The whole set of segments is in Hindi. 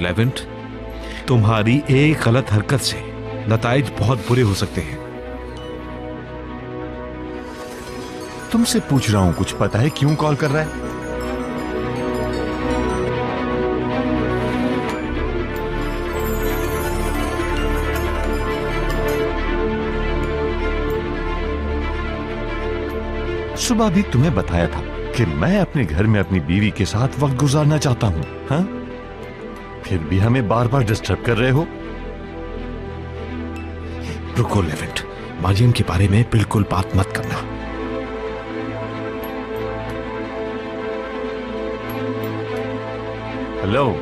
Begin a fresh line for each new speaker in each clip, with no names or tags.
लेवेंट, तुम्हारी एक गलत हरकत से नताइज बहुत बुरे हो सकते हैं।
तुमसे पूछ रहा हूं, कुछ पता है क्यों कॉल कर रहा है? सुबह भी तुम्हें बताया था कि मैं अपने घर में अपनी बीवी के साथ वक्त गुजारना चाहता हूं। हाँ, फिर भी हमें बार बार डिस्टर्ब कर रहे हो।
रुको लेवेंट, मरियम के बारे में बिल्कुल बात मत करना।
हेलो,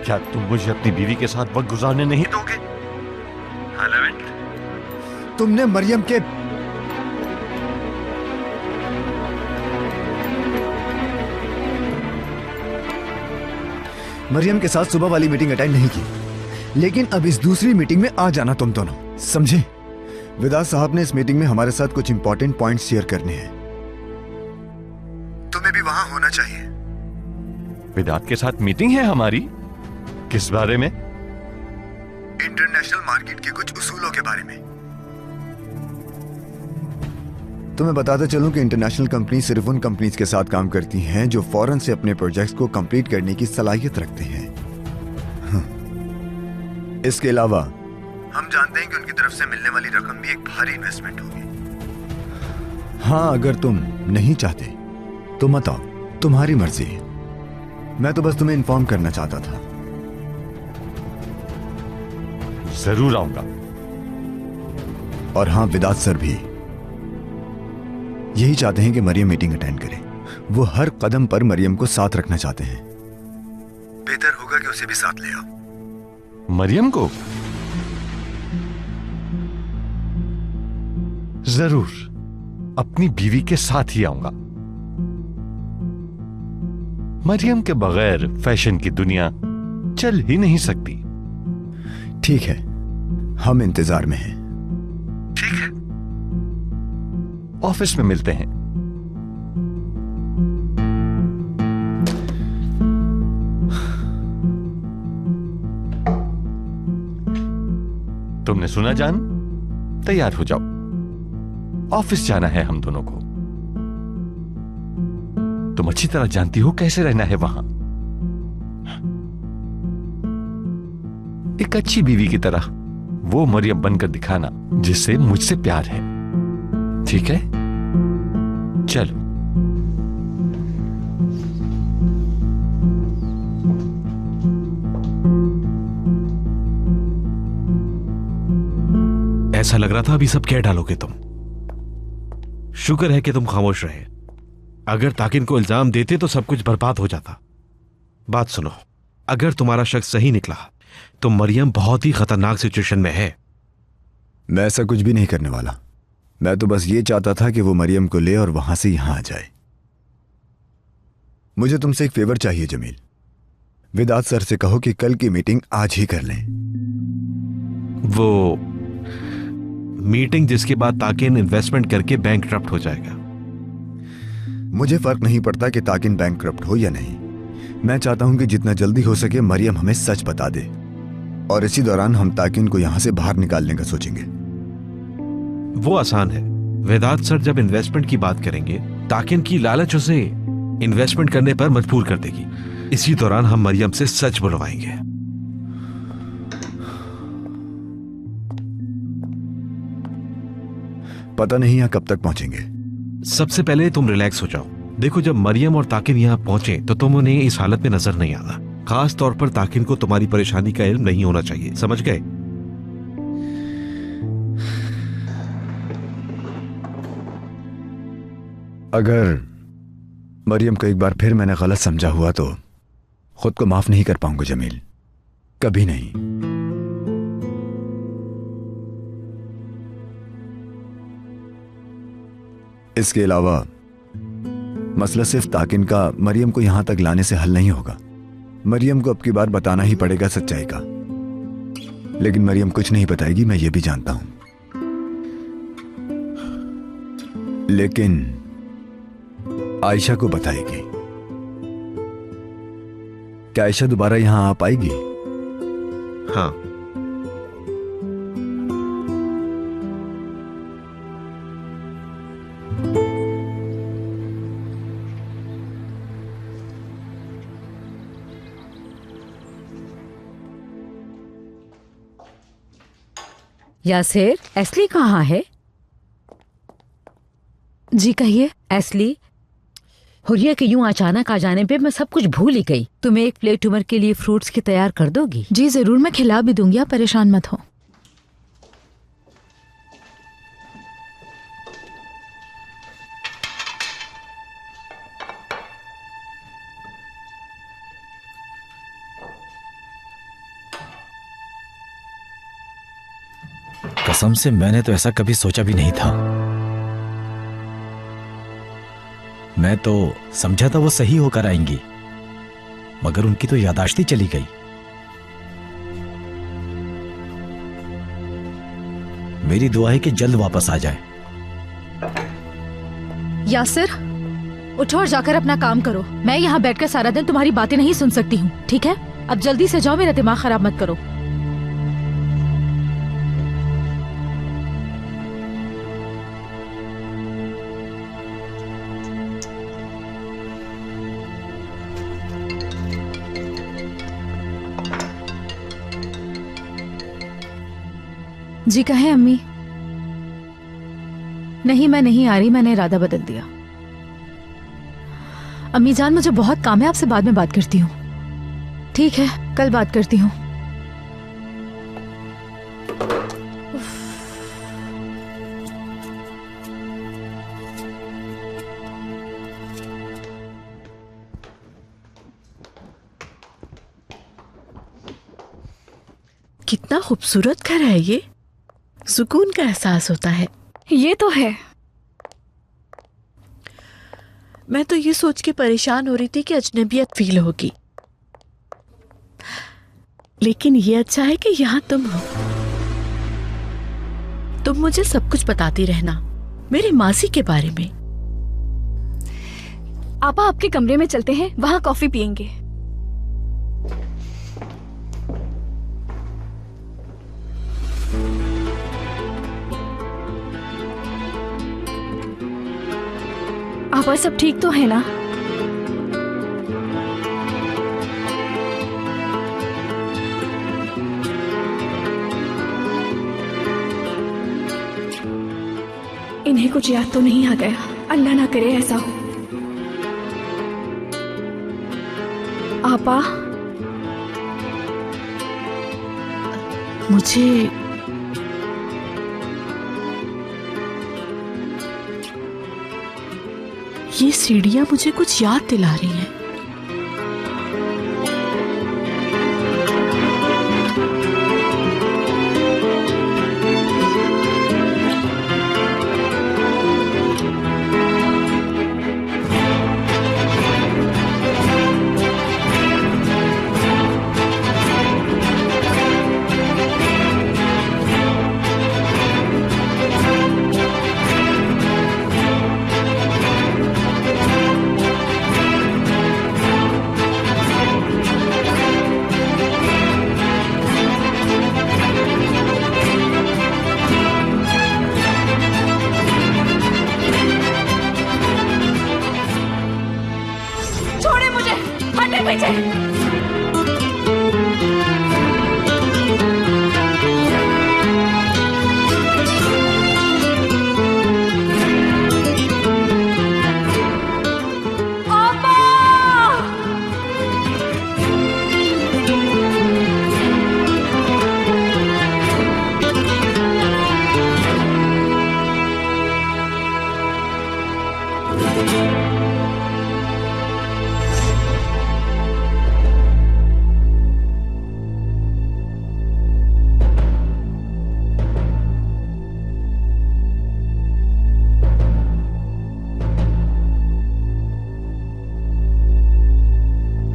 क्या तुम मुझे अपनी बीवी के साथ वक्त गुजारने नहीं दोगे? हाँ लेवेंट,
तुमने मरियम के साथ सुबह वाली मीटिंग अटेंड नहीं की, लेकिन अब इस दूसरी मीटिंग में आ जाना तुम दोनों, समझे? विदात साहब ने इस मीटिंग में हमारे साथ कुछ इंपॉर्टेंट पॉइंट्स शेयर करने हैं। तुम्हें भी वहां होना चाहिए।
विदात के साथ मीटिंग है हमारी? किस बारे में?
इंटरनेशनल मार्केट के कुछ उसूलों के बारे में। तुम्हें बताते चलूं कि इंटरनेशनल कंपनी सिर्फ उन कंपनीज के साथ काम करती हैं जो फौरन से अपने प्रोजेक्ट्स को कंप्लीट करने की सलाहियत रखते हैं। इसके अलावा हम जानते हैं कि उनकी तरफ से मिलने वाली रकम भी एक भारी इन्वेस्टमेंट होगी। हाँ, अगर तुम नहीं चाहते तो मत आओ, तुम्हारी मर्जी है। मैं तो बस तुम्हें इन्फॉर्म करना चाहता था।
जरूर आऊंगा।
और हाँ, विदात सर भी यही चाहते हैं कि मरियम मीटिंग अटेंड करे। वो हर कदम पर मरियम को साथ रखना चाहते हैं। बेहतर होगा कि उसे भी साथ ले आओ।
मरियम को? जरूर, अपनी बीवी के साथ ही आऊंगा। मरियम के बगैर फैशन की दुनिया चल ही नहीं सकती।
ठीक है, हम इंतजार में हैं।
ठीक है, ऑफिस में मिलते हैं। तुमने सुना जान? तैयार हो जाओ, ऑफिस जाना है हम दोनों को। तुम अच्छी तरह जानती हो कैसे रहना है वहां, एक अच्छी बीवी की तरह वो मरियम बनकर दिखाना जिससे मुझसे प्यार है। ठीक है, चलो।
ऐसा लग रहा था अभी सब कह डालोगे तुम। शुक्र है कि तुम खामोश रहे। अगर ताकिन को इल्जाम देते तो सब कुछ बर्बाद हो जाता। बात सुनो, अगर तुम्हारा शक सही निकला तो मरियम बहुत ही खतरनाक सिचुएशन में है।
मैं ऐसा कुछ भी नहीं करने वाला। मैं तो बस ये चाहता था कि वो मरियम को ले और वहां से यहां आ जाए। मुझे तुमसे एक फेवर चाहिए जमील। विदात सर से कहो कि कल की मीटिंग आज ही कर लें।
वो मीटिंग जिसके बाद ताकिन इन्वेस्टमेंट करके बैंकक्रप्ट हो जाएगा।
मुझे फर्क नहीं पड़ता कि ताकिन बैंकक्रप्ट हो या नहीं। मैं चाहता हूं कि जितना जल्दी हो सके मरियम हमें सच बता दे, और इसी दौरान हम ताकिन को यहां से बाहर निकालने का सोचेंगे।
वो आसान है। वेदांत सर जब इन्वेस्टमेंट की बात करेंगे, ताकिन की लालच उसे इन्वेस्टमेंट करने पर मजबूर कर देगी। इसी दौरान हम मरियम से सच बुलवाएंगे।
पता नहीं यहां कब तक पहुंचेंगे।
सबसे पहले तुम रिलैक्स हो जाओ। देखो, जब मरियम और ताकिन यहां पहुंचे तो तुम उन्हें इस हालत में नजर नहीं आना। खास तौर पर ताकिन को तुम्हारी परेशानी का इल्म नहीं होना चाहिए, समझ गए?
अगर मरियम को एक बार फिर मैंने गलत समझा हुआ तो खुद को माफ नहीं कर पाऊंगा जमील, कभी नहीं। इसके अलावा मसला सिर्फ ताकिन का मरियम को यहां तक लाने से हल नहीं होगा। मरियम को अब की बार बताना ही पड़ेगा सच्चाई का। लेकिन मरियम कुछ नहीं बताएगी, मैं ये भी जानता हूं। लेकिन आयशा को बताएगी। क्या आयशा दोबारा यहाँ आ पाएगी?
हाँ।
यासिर, एस्ली कहाँ है? जी कहिए। एस्ली, हुरिया के यूं अचानक आ जाने पे मैं सब कुछ भूल ही गई। तुम्हें एक प्लेट उमर के लिए फ्रूट्स की तैयार कर दोगी?
जी जरूर, मैं खिला भी दूंगी, आप परेशान मत हो।
कसम से मैंने तो ऐसा कभी सोचा भी नहीं था। मैं तो समझा था वो सही होकर आएंगी, मगर उनकी तो याददाश्त ही चली गई। मेरी दुआ है कि जल्द वापस आ जाए।
यासिर, उठो और जाकर अपना काम करो। मैं यहाँ बैठकर सारा दिन तुम्हारी बातें नहीं सुन सकती हूँ, ठीक है? अब जल्दी से जाओ, मेरा दिमाग खराब मत करो। जी कहें अम्मी? नहीं, मैं नहीं आ रही, मैंने इरादा बदल दिया। अम्मी जान, मुझे बहुत काम है, आपसे बाद में बात करती हूँ। ठीक है, कल बात करती हूँ।
कितना खूबसूरत घर है ये, सुकून का एहसास होता है।
ये तो है।
मैं तो ये सोच के परेशान हो रही थी कि अजनबियत फील होगी, लेकिन ये अच्छा है कि यहाँ तुम हो। तुम मुझे सब कुछ बताती रहना मेरी मासी के बारे में।
आपा, आपके कमरे में चलते हैं, वहां कॉफी पियेंगे। आपा, सब ठीक तो है ना? इन्हें कुछ याद तो नहीं आ गया? अल्लाह ना करे ऐसा हो। आपा,
मुझे ये सीढ़ियां मुझे कुछ याद दिला रही हैं।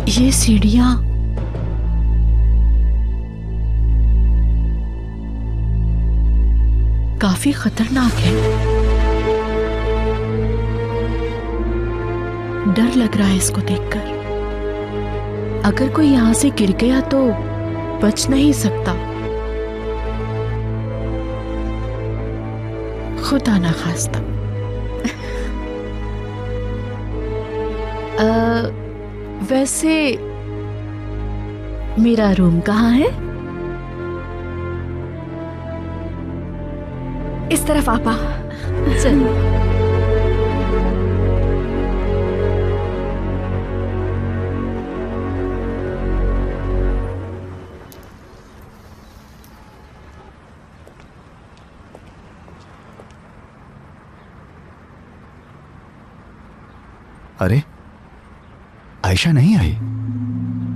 ये सीढ़ियां काफी खतरनाक है। डर लग रहा है इसको देखकर। अगर कोई यहाँ से गिर गया तो बच नहीं सकता। खुदा ना खास्ता। वैसे मेरा रूम कहाँ है? इस तरफ आपा।
चलिए।
अरे आयशा नहीं आई?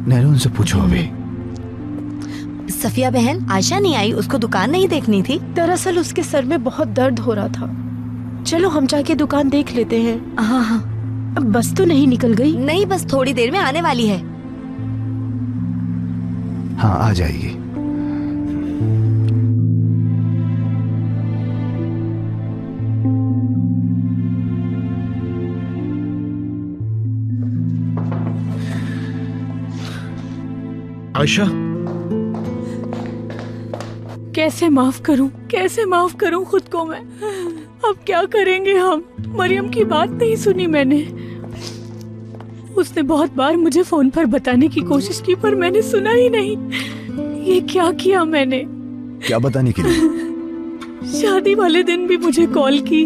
नैरो उनसे पूछो अभी।
सफिया बहन, आयशा नहीं आई? उसको दुकान नहीं देखनी थी?
दरअसल उसके सर में बहुत दर्द हो रहा था। चलो हम जाके दुकान देख लेते हैं।
हाँ हाँ।
अब बस तो नहीं निकल गई?
नहीं, बस थोड़ी देर में आने वाली है।
हाँ आ जाएगी।
आयशा,
कैसे माफ करूं खुद को मैं। अब क्या करेंगे हम? मरियम की बात नहीं सुनी मैंने। उसने बहुत बार मुझे फोन पर बताने की कोशिश की पर मैंने सुना ही नहीं। ये क्या किया मैंने?
क्या बताने के लिए?
शादी वाले दिन भी मुझे कॉल की,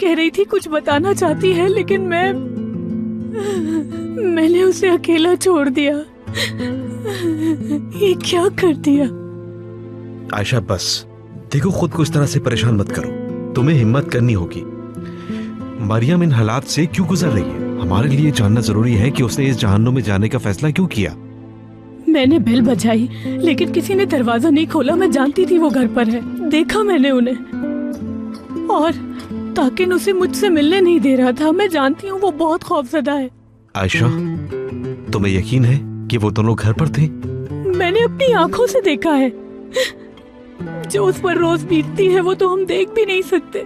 कह रही थी कुछ बताना चाहती है, लेकिन मैंने उसे अकेला छोड़ दिया। ये क्या कर दिया?
आयशा बस देखो, खुद को इस तरह से परेशान मत करो। तुम्हें हिम्मत करनी होगी। मरियम इन हालात से क्यों गुजर रही है, हमारे लिए जानना जरूरी है कि उसने इस जहन्नुम में जाने का फैसला क्यों किया।
मैंने बेल बजाई लेकिन किसी ने दरवाजा नहीं खोला। मैं जानती थी वो घर पर है, देखा मैंने उन्हें, और ताकिन उसे मुझसे मिलने नहीं दे रहा था। मैं जानती हूँ वो बहुत खौफजदा है।
आयशा, तुम्हें यकीन है कि वो दोनों घर पर थे?
मैंने अपनी आंखों से देखा है। जो उस पर रोज बीतती है वो तो हम देख भी नहीं सकते।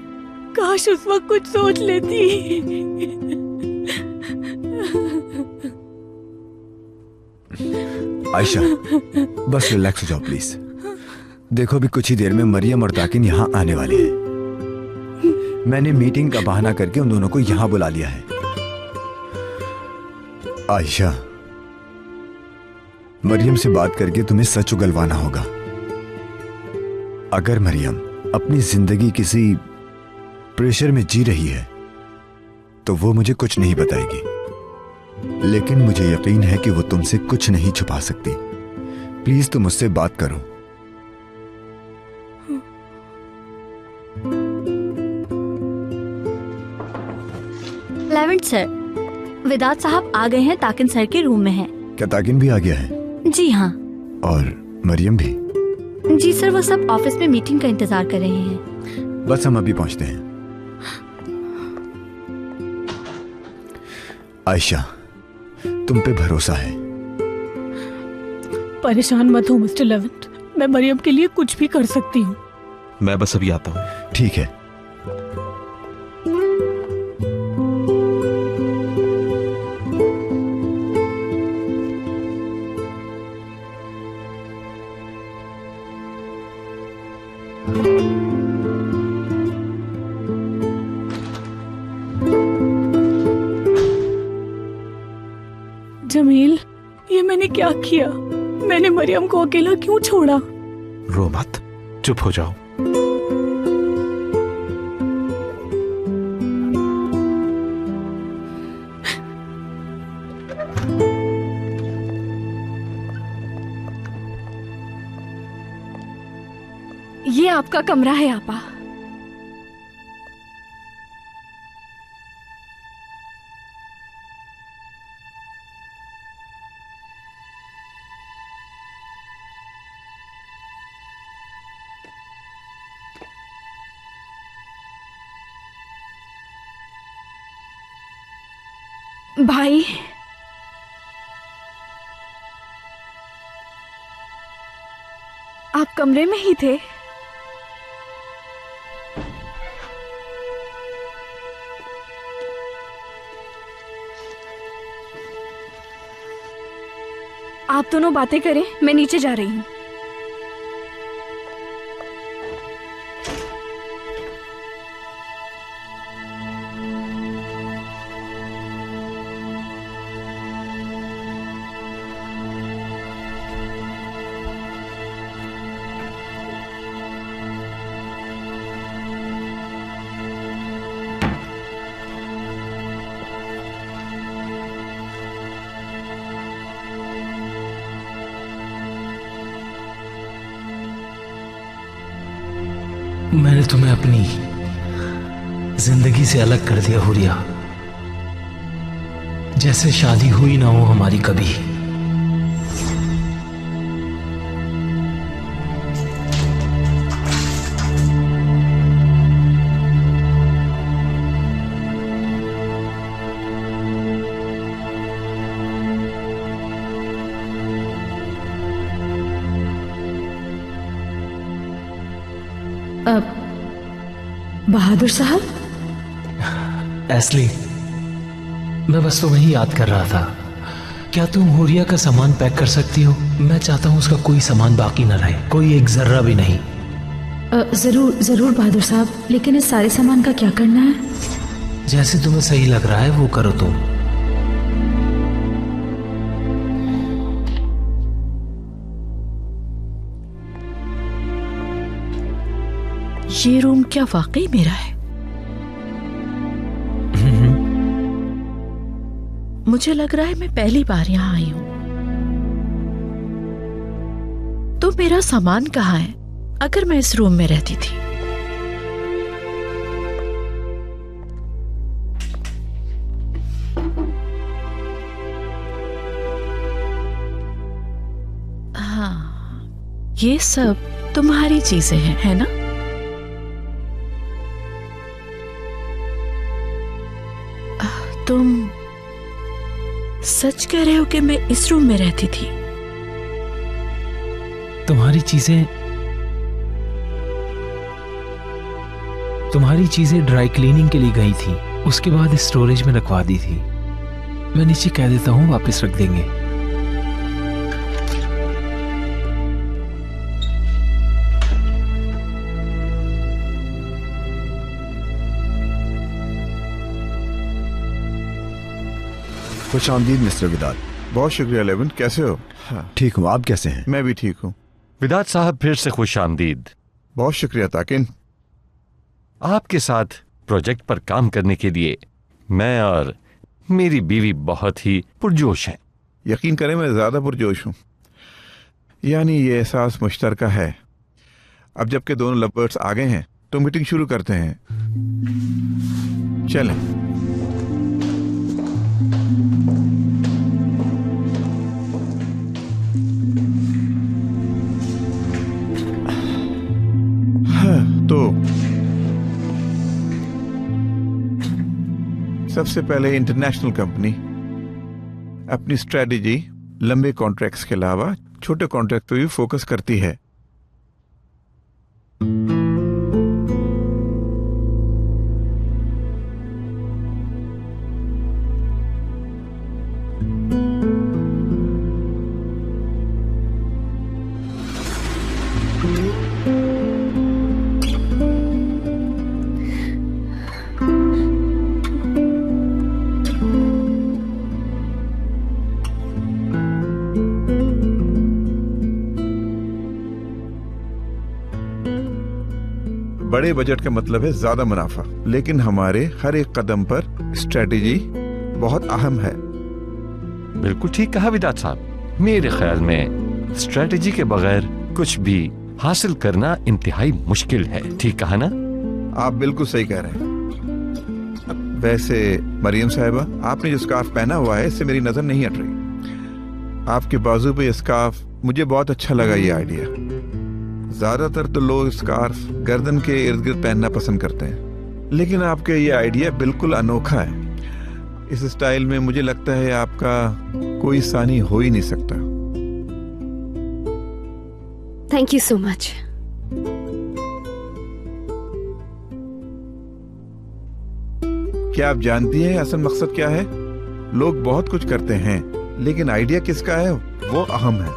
काश उस वक्त कुछ सोच लेती।
आयशा बस रिलैक्स हो जाओ प्लीज। देखो अभी कुछ ही देर में मरियम और ताकिन यहाँ आने वाले हैं। मैंने मीटिंग का बहाना करके उन दोनों को यहाँ बुला लिया है। आयशा, मरियम से बात करके तुम्हें सच उगलवाना होगा। अगर मरियम अपनी जिंदगी किसी प्रेशर में जी रही है तो वो मुझे कुछ नहीं बताएगी, लेकिन मुझे यकीन है कि वो तुमसे कुछ नहीं छुपा सकती। प्लीज तुम मुझसे बात करो।
लेवेंट सर, विदात साहब आ गए हैं, ताकिन सर के रूम में हैं।
क्या ताकिन भी आ गया है?
जी हाँ।
और मरियम भी?
जी सर, वो सब ऑफिस में मीटिंग का इंतजार कर रहे हैं।
बस हम अभी पहुंचते हैं। आयशा, तुम पे भरोसा है।
परेशान मत हो मिस्टर लेवेंट, मैं मरियम के लिए कुछ भी कर सकती हूँ।
मैं बस अभी आता हूँ।
ठीक है।
जमील, ये मैंने क्या किया? मैंने मरियम को अकेला क्यों छोड़ा?
रो मत, चुप हो जाओ।
ये आपका कमरा है आपा। भाई, आप कमरे में ही थे?
आप दोनों बातें करें, मैं नीचे जा रही हूँ।
मैंने तुम्हें अपनी जिंदगी से अलग कर दिया हुरिया, जैसे शादी हुई ना हो हमारी कभी।
बहादुर साहब,
एस्ली, मैं बस तुम्हें ही याद कर रहा था। क्या तुम हुरिया का सामान पैक कर सकती हो? मैं चाहता हूं उसका कोई सामान बाकी ना रहे, कोई एक जर्रा भी नहीं।
जरूर जरूर बहादुर साहब, लेकिन इस सारे सामान का क्या करना है?
जैसे तुम्हें सही लग रहा है वो करो तुम।
ये रूम क्या वाकई मेरा है? मुझे लग रहा है मैं पहली बार यहाँ आई हूँ। तो मेरा सामान कहाँ है अगर मैं इस रूम में रहती थी? हाँ, ये सब तुम्हारी चीजें हैं, है ना? तुम सच कह रहे हो कि मैं इस रूम में रहती थी?
तुम्हारी चीजें ड्राई क्लीनिंग के लिए गई थी, उसके बाद स्टोरेज में रखवा दी थी। मैं नीचे कह देता हूँ, वापस रख देंगे।
खुश आमदीद मिस्टर विदात।
बहुत शुक्रिया लेविन, कैसे हो?
ठीक हूँ, आप कैसे हैं?
मैं भी ठीक हूँ।
विदात साहब, फिर से खुश आमदीद।
बहुत शुक्रिया ताकिन।
आपके साथ प्रोजेक्ट पर काम करने के लिए मैं और मेरी बीवी बहुत ही पुरजोश हैं।
यकीन करें, मैं ज़्यादा पुरजोश हूँ। यानी ये एहसास मुश्तरका है। अब जबकि दोनों लवर्स आ गए हैं तो मीटिंग शुरू करते हैं। चलें। तो सबसे पहले इंटरनेशनल कंपनी अपनी स्ट्रेटजी लंबे कॉन्ट्रैक्ट्स के अलावा छोटे कॉन्ट्रैक्ट पे भी फोकस करती है। बड़े बजट का मतलब है ज्यादा मुनाफा, लेकिन हमारे हर एक कदम पर स्ट्रेटजी बहुत अहम है।
बिल्कुल ठीक कहा विदात साहब। मेरे ख्याल में स्ट्रेटजी के बगैर कुछ भी हासिल करना इंतहाई मुश्किल है। ठीक कहा ना?
आप बिल्कुल सही कह रहे हैं। वैसे मरियम साहिबा, आपने जो स्कार्फ पहना हुआ है इससे मेरी नजर नहीं हट रही। आपके बाजू पे स्कार्फ, मुझे बहुत अच्छा लगा ये आइडिया। ज्यादातर तो लोग स्कार्फ गर्दन के इर्द गिर्द पहनना पसंद करते हैं, लेकिन आपका ये आइडिया बिल्कुल अनोखा है। इस स्टाइल में मुझे लगता है आपका कोई सानी हो ही नहीं सकता।
Thank you so much.
क्या आप जानती हैं असल मकसद क्या है? लोग बहुत कुछ करते हैं, लेकिन आइडिया किसका है वो अहम है।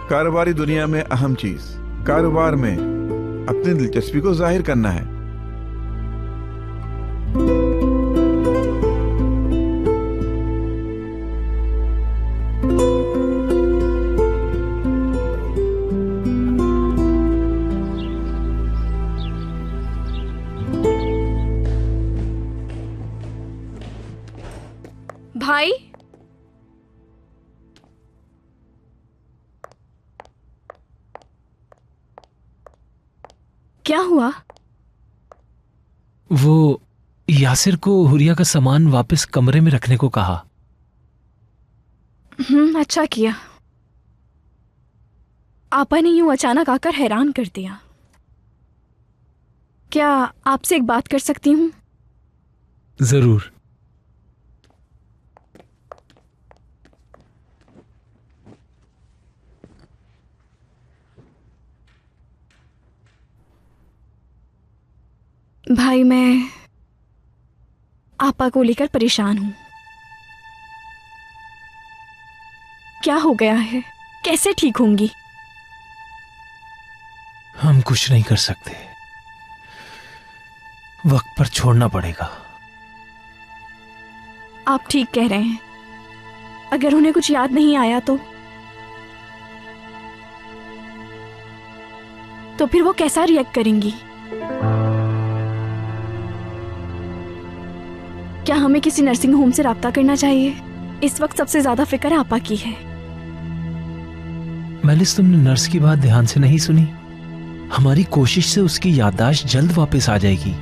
कारोबारी दुनिया में अहम चीज कारोबार में अपनी दिलचस्पी को जाहिर करना है।
भाई, क्या हुआ?
वो यासिर को हुरिया का सामान वापस कमरे में रखने को कहा।
अच्छा किया। आपा ने यूं अचानक आकर हैरान कर दिया। क्या आपसे एक बात कर सकती हूँ?
जरूर।
भाई, मैं आपा को लेकर परेशान हूं। क्या हो गया है? कैसे ठीक होंगी?
हम कुछ नहीं कर सकते, वक्त पर छोड़ना पड़ेगा।
आप ठीक कह रहे हैं। अगर उन्हें कुछ याद नहीं आया तो फिर वो कैसा रिएक्ट करेंगी? क्या हमें किसी नर्सिंग होम से राब्ता करना चाहिए? इस वक्त सबसे ज्यादा फिक्र आपा की है।
मेलिस, तुमने नर्स की बात ध्यान से नहीं सुनी? हमारी कोशिश से उसकी याददाश्त जल्द वापस आ जाएगी।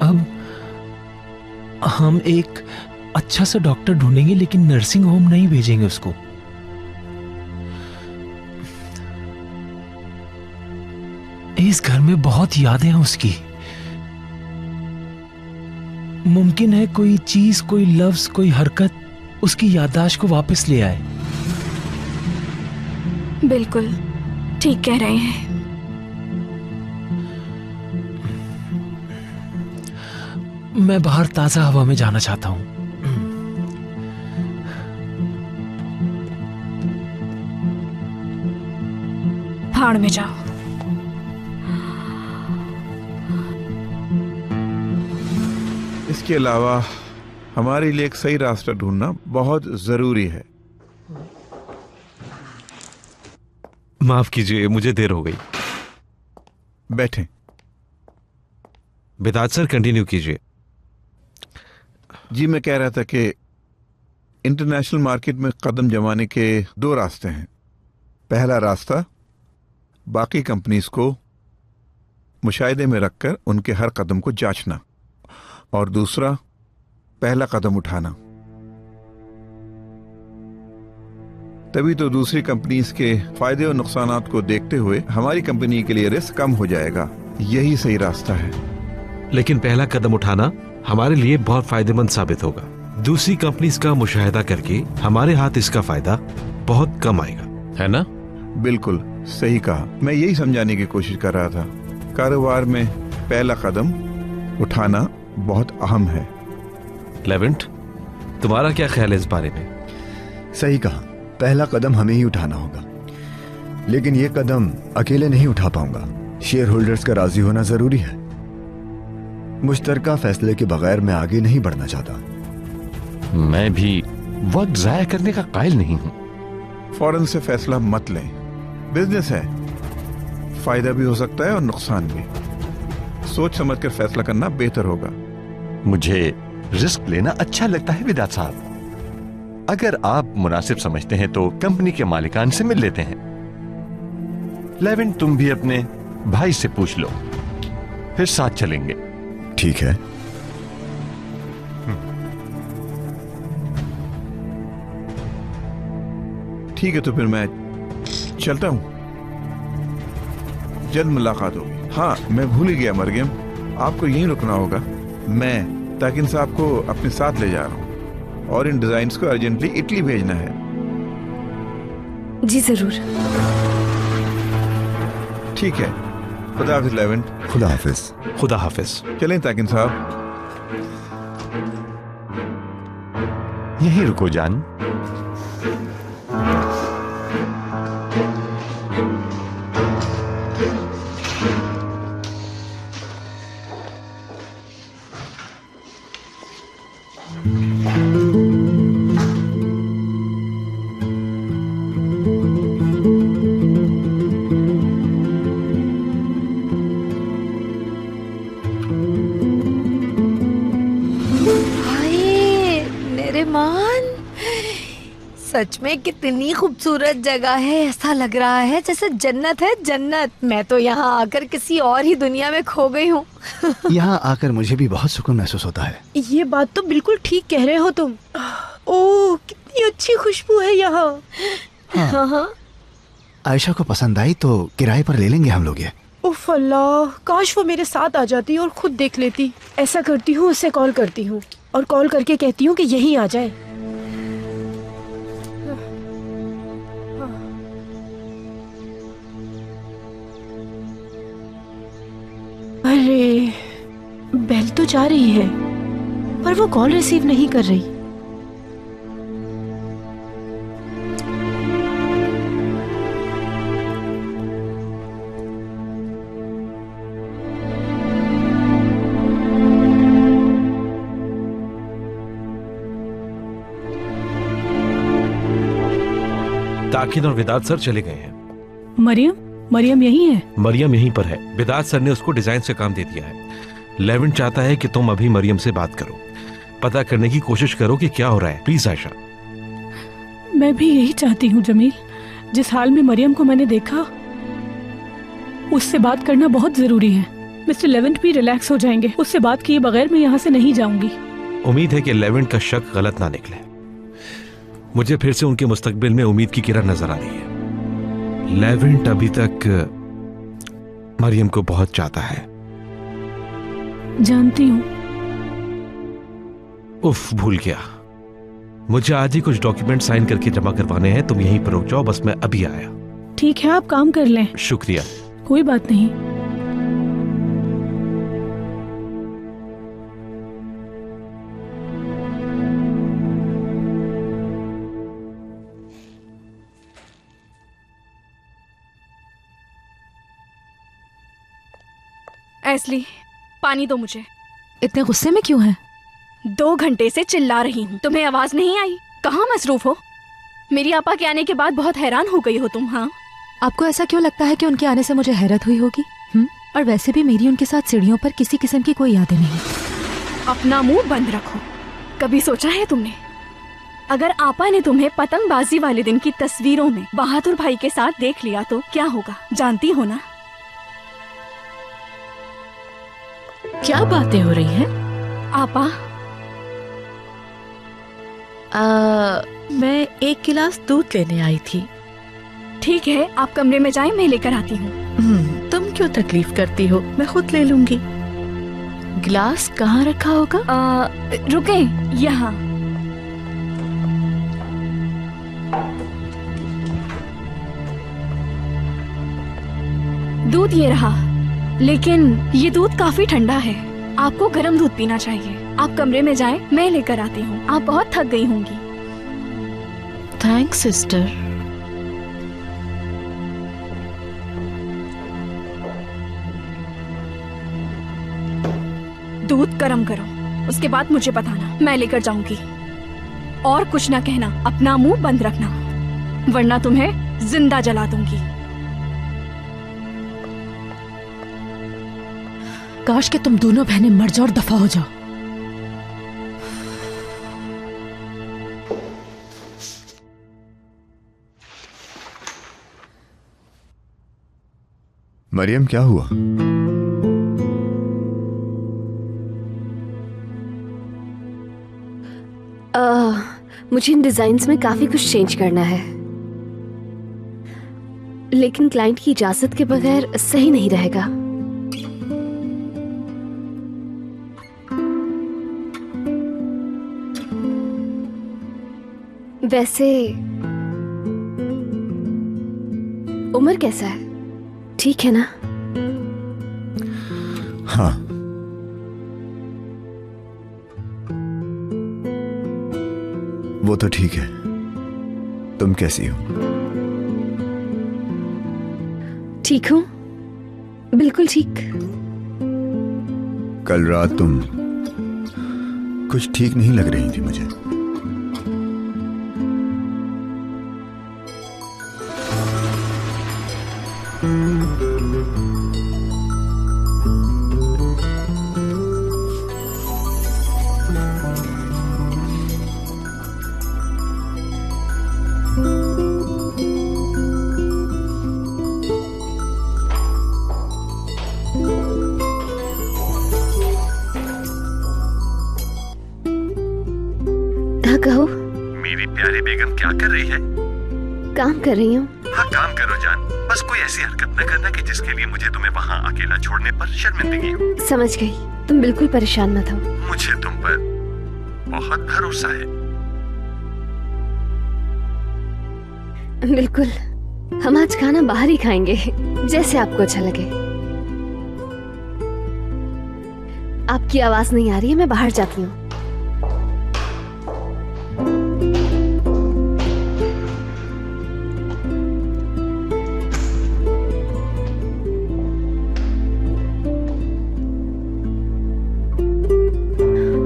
अब हम एक अच्छा सा डॉक्टर ढूंढेंगे, लेकिन नर्सिंग होम नहीं भेजेंगे उसको। इस घर में बहुत यादें हैं उसकी। मुमकिन है कोई चीज, कोई लफ्ज, कोई हरकत उसकी याददाश्त को वापस ले आए।
बिल्कुल ठीक कह रहे हैं।
मैं बाहर ताजा हवा में जाना चाहता हूं।
भाड़ में जाओ।
इसके अलावा हमारे लिए एक सही रास्ता ढूंढना बहुत जरूरी है।
माफ कीजिए, मुझे देर हो गई।
बैठें।
बिदात सर, कंटिन्यू कीजिए।
जी, मैं कह रहा था कि इंटरनेशनल मार्केट में कदम जमाने के दो रास्ते हैं। पहला रास्ता बाकी कंपनीज को मुशाहिदे में रखकर उनके हर कदम को जांचना, और दूसरा पहला कदम उठाना। तभी तो दूसरी कंपनीज के फायदे और नुकसानात को देखते हुए हमारी कंपनी के लिए रिस्क कम हो जाएगा। यही सही रास्ता है।
लेकिन पहला कदम उठाना हमारे लिए बहुत फायदेमंद साबित होगा। दूसरी कंपनीज का मुशाहिदा करके हमारे हाथ इसका फायदा बहुत कम आएगा, है ना?
बिल्कुल सही कहा। मैं यही समझाने की कोशिश कर रहा था। कारोबार में पहला कदम उठाना बहुत अहम है।
लेवेंट, तुम्हारा क्या ख्याल है इस बारे में?
सही कहा। पहला कदम हमें ही उठाना होगा, लेकिन ये कदम अकेले नहीं उठा पाऊंगा। शेयर होल्डर्स का राजी होना जरूरी है। मुश्तरका फैसले के बगैर मैं आगे नहीं बढ़ना चाहता।
मैं भी वक्त जाया करने का कायल नहीं हूं।
फौरन से फैसला मत लें। बिजनेस है, फायदा भी हो सकता है और नुकसान भी। सोच समझ कर फैसला करना बेहतर होगा।
मुझे रिस्क लेना अच्छा लगता है विदात साहब। अगर आप मुनासिब समझते हैं तो कंपनी के मालिकान से मिल लेते हैं। लेविन, तुम भी अपने भाई से पूछ लो, फिर साथ चलेंगे।
ठीक है।
ठीक है, तो फिर मैं चलता हूं। जल्द मुलाकात होगी। हाँ, मैं भूल ही गया मरियम, आपको यहीं रुकना होगा। मैं ताकिन साहब को अपने साथ ले जा रहा हूं और इन डिजाइन्स को अर्जेंटली इटली भेजना है।
जी जरूर।
ठीक है, खुदा हाफिज लेवेंट।
खुदा हाफिज।
खुदा हाफिज।
चलें ताकिन साहब।
यहीं रुको जान।
सच में कितनी खूबसूरत जगह है, ऐसा लग रहा है जैसे जन्नत है जन्नत। मैं तो यहाँ आकर किसी और ही दुनिया में खो गई हूँ।
यहाँ आकर मुझे भी बहुत सुकून महसूस होता है।
ये बात तो बिल्कुल ठीक कह रहे हो तुम। ओह कितनी अच्छी खुशबू है यहाँ।
हाँ।
हाँ।
आयशा को पसंद आई तो किराए पर ले लेंगे हम लोग ये।
उफ अल्लाह, काश वो मेरे साथ आ जाती और खुद देख लेती। ऐसा करती हूँ, उससे कॉल करती हूँ और कॉल करके कहती हूँ कि यहीं आ जाए। अरे बेल तो जा रही है पर वो कॉल रिसीव नहीं कर रही।
ताकिन और विदात सर चले गए हैं।
मरियम यही है?
मरियम यहीं पर है। विदात सर ने उसको डिजाइन से काम दे दिया है। लेविन चाहता है कि तुम अभी मरियम से बात करो, पता करने की कोशिश करो कि क्या हो रहा है। प्लीज आयशा।
मैं भी यही चाहती हूँ जमील। जिस हाल में मरियम को मैंने देखा, उससे बात करना बहुत जरूरी है। मिस्टर लेवेंट भी रिलैक्स हो जाएंगे। उससे बात किए बगैर मैं यहाँ से नहीं जाऊंगी।
उम्मीद है कि लेवेंट का शक गलत ना निकले। मुझे फिर से उनके मुस्तकबिल में उम्मीद की किरण नजर आ रही है। लेवेंट अभी तक मरियम को बहुत चाहता है।
जानती हूँ।
उफ, भूल गया। मुझे आज ही कुछ डॉक्यूमेंट साइन करके जमा करवाने हैं। तुम यहीं पर रुक जाओ, बस मैं अभी आया।
ठीक है, आप काम कर लें।
शुक्रिया।
कोई बात नहीं।
एस्ली, पानी दो मुझे।
इतने गुस्से में क्यों है?
2 घंटे से चिल्ला रही हूँ, तुम्हें आवाज नहीं आई? कहाँ मसरूफ हो? मेरी आपा के आने के बाद बहुत हैरान हो गई हो तुम। हाँ,
आपको ऐसा क्यों लगता है कि उनके आने से मुझे हैरत हुई होगी? और वैसे भी मेरी उनके साथ सीढ़ियों पर किसी किस्म की कोई यादें नहीं।
अपना मुंह बंद रखो। कभी सोचा है तुमने, अगर आपा ने तुम्हें पतंगबाजी वाले दिन की तस्वीरों में बहादुर भाई के साथ देख लिया तो क्या होगा? जानती हो ना?
क्या बातें हो रही हैं?
आपा,
मैं 1 गिलास दूध लेने आई थी।
ठीक है, आप कमरे में जाएं, मैं लेकर आती हूँ।
तुम क्यों तकलीफ करती हो, मैं खुद ले लूंगी। गिलास कहाँ रखा होगा?
रुके, यहाँ। दूध ये रहा, लेकिन ये दूध काफी ठंडा है। आपको गर्म दूध पीना चाहिए। आप कमरे में जाएं, मैं लेकर आती हूँ। आप बहुत थक गई होंगी।
Thanks sister.
दूध गर्म करो, उसके बाद मुझे बताना, मैं लेकर जाऊंगी। और कुछ ना कहना, अपना मुंह बंद रखना, वरना तुम्हें जिंदा जला दूंगी।
काश कि तुम दोनों बहनें मर जाओ और दफा हो जाओ।
मरियम, क्या हुआ?
मुझे इन डिजाइन्स में काफी कुछ चेंज करना है, लेकिन क्लाइंट की इजाजत के बगैर सही नहीं रहेगा। वैसे उमर कैसा है? ठीक है ना?
हाँ। वो तो ठीक है, तुम कैसी हो?
ठीक हूँ, बिल्कुल ठीक।
कल रात तुम कुछ ठीक नहीं लग रही थी मुझे।
कहो।
मेरी प्यारी बेगम क्या कर रही है?
काम कर रही हूँ।
हाँ, काम करो जान, बस कोई ऐसी हरकत न करना कि जिसके लिए मुझे तुम्हें वहाँ अकेला छोड़ने पर शर्मिंदगी हो।
समझ गई, तुम बिल्कुल परेशान मत हो।
मुझे तुम पर बहुत भरोसा है।
बिल्कुल, हम आज खाना बाहर ही खाएंगे, जैसे आपको अच्छा लगे। आपकी आवाज नहीं आ रही है, मैं बाहर जाती हूँ।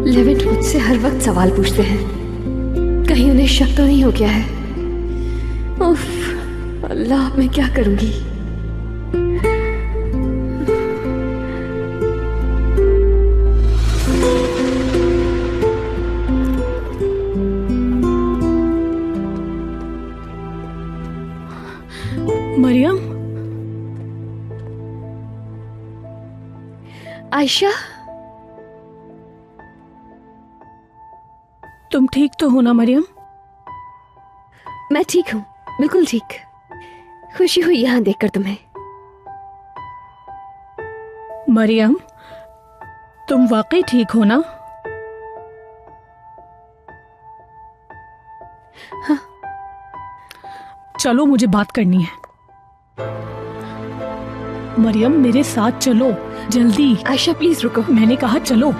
लेविन मुझसे हर वक्त सवाल पूछते हैं, कहीं उन्हें शक तो नहीं हो गया है? उफ, अल्लाह, मैं क्या करूंगी?
मरियम,
आयशा,
तुम ठीक तो हो ना मरियम?
मैं ठीक हूँ, बिल्कुल ठीक। खुशी हुई यहाँ देखकर तुम्हें।
मरियम, तुम वाकई ठीक हो ना?
हाँ।
चलो, मुझे बात करनी है। मरियम, मेरे साथ चलो, जल्दी।
आयशा प्लीज रुको।
मैंने कहा चलो।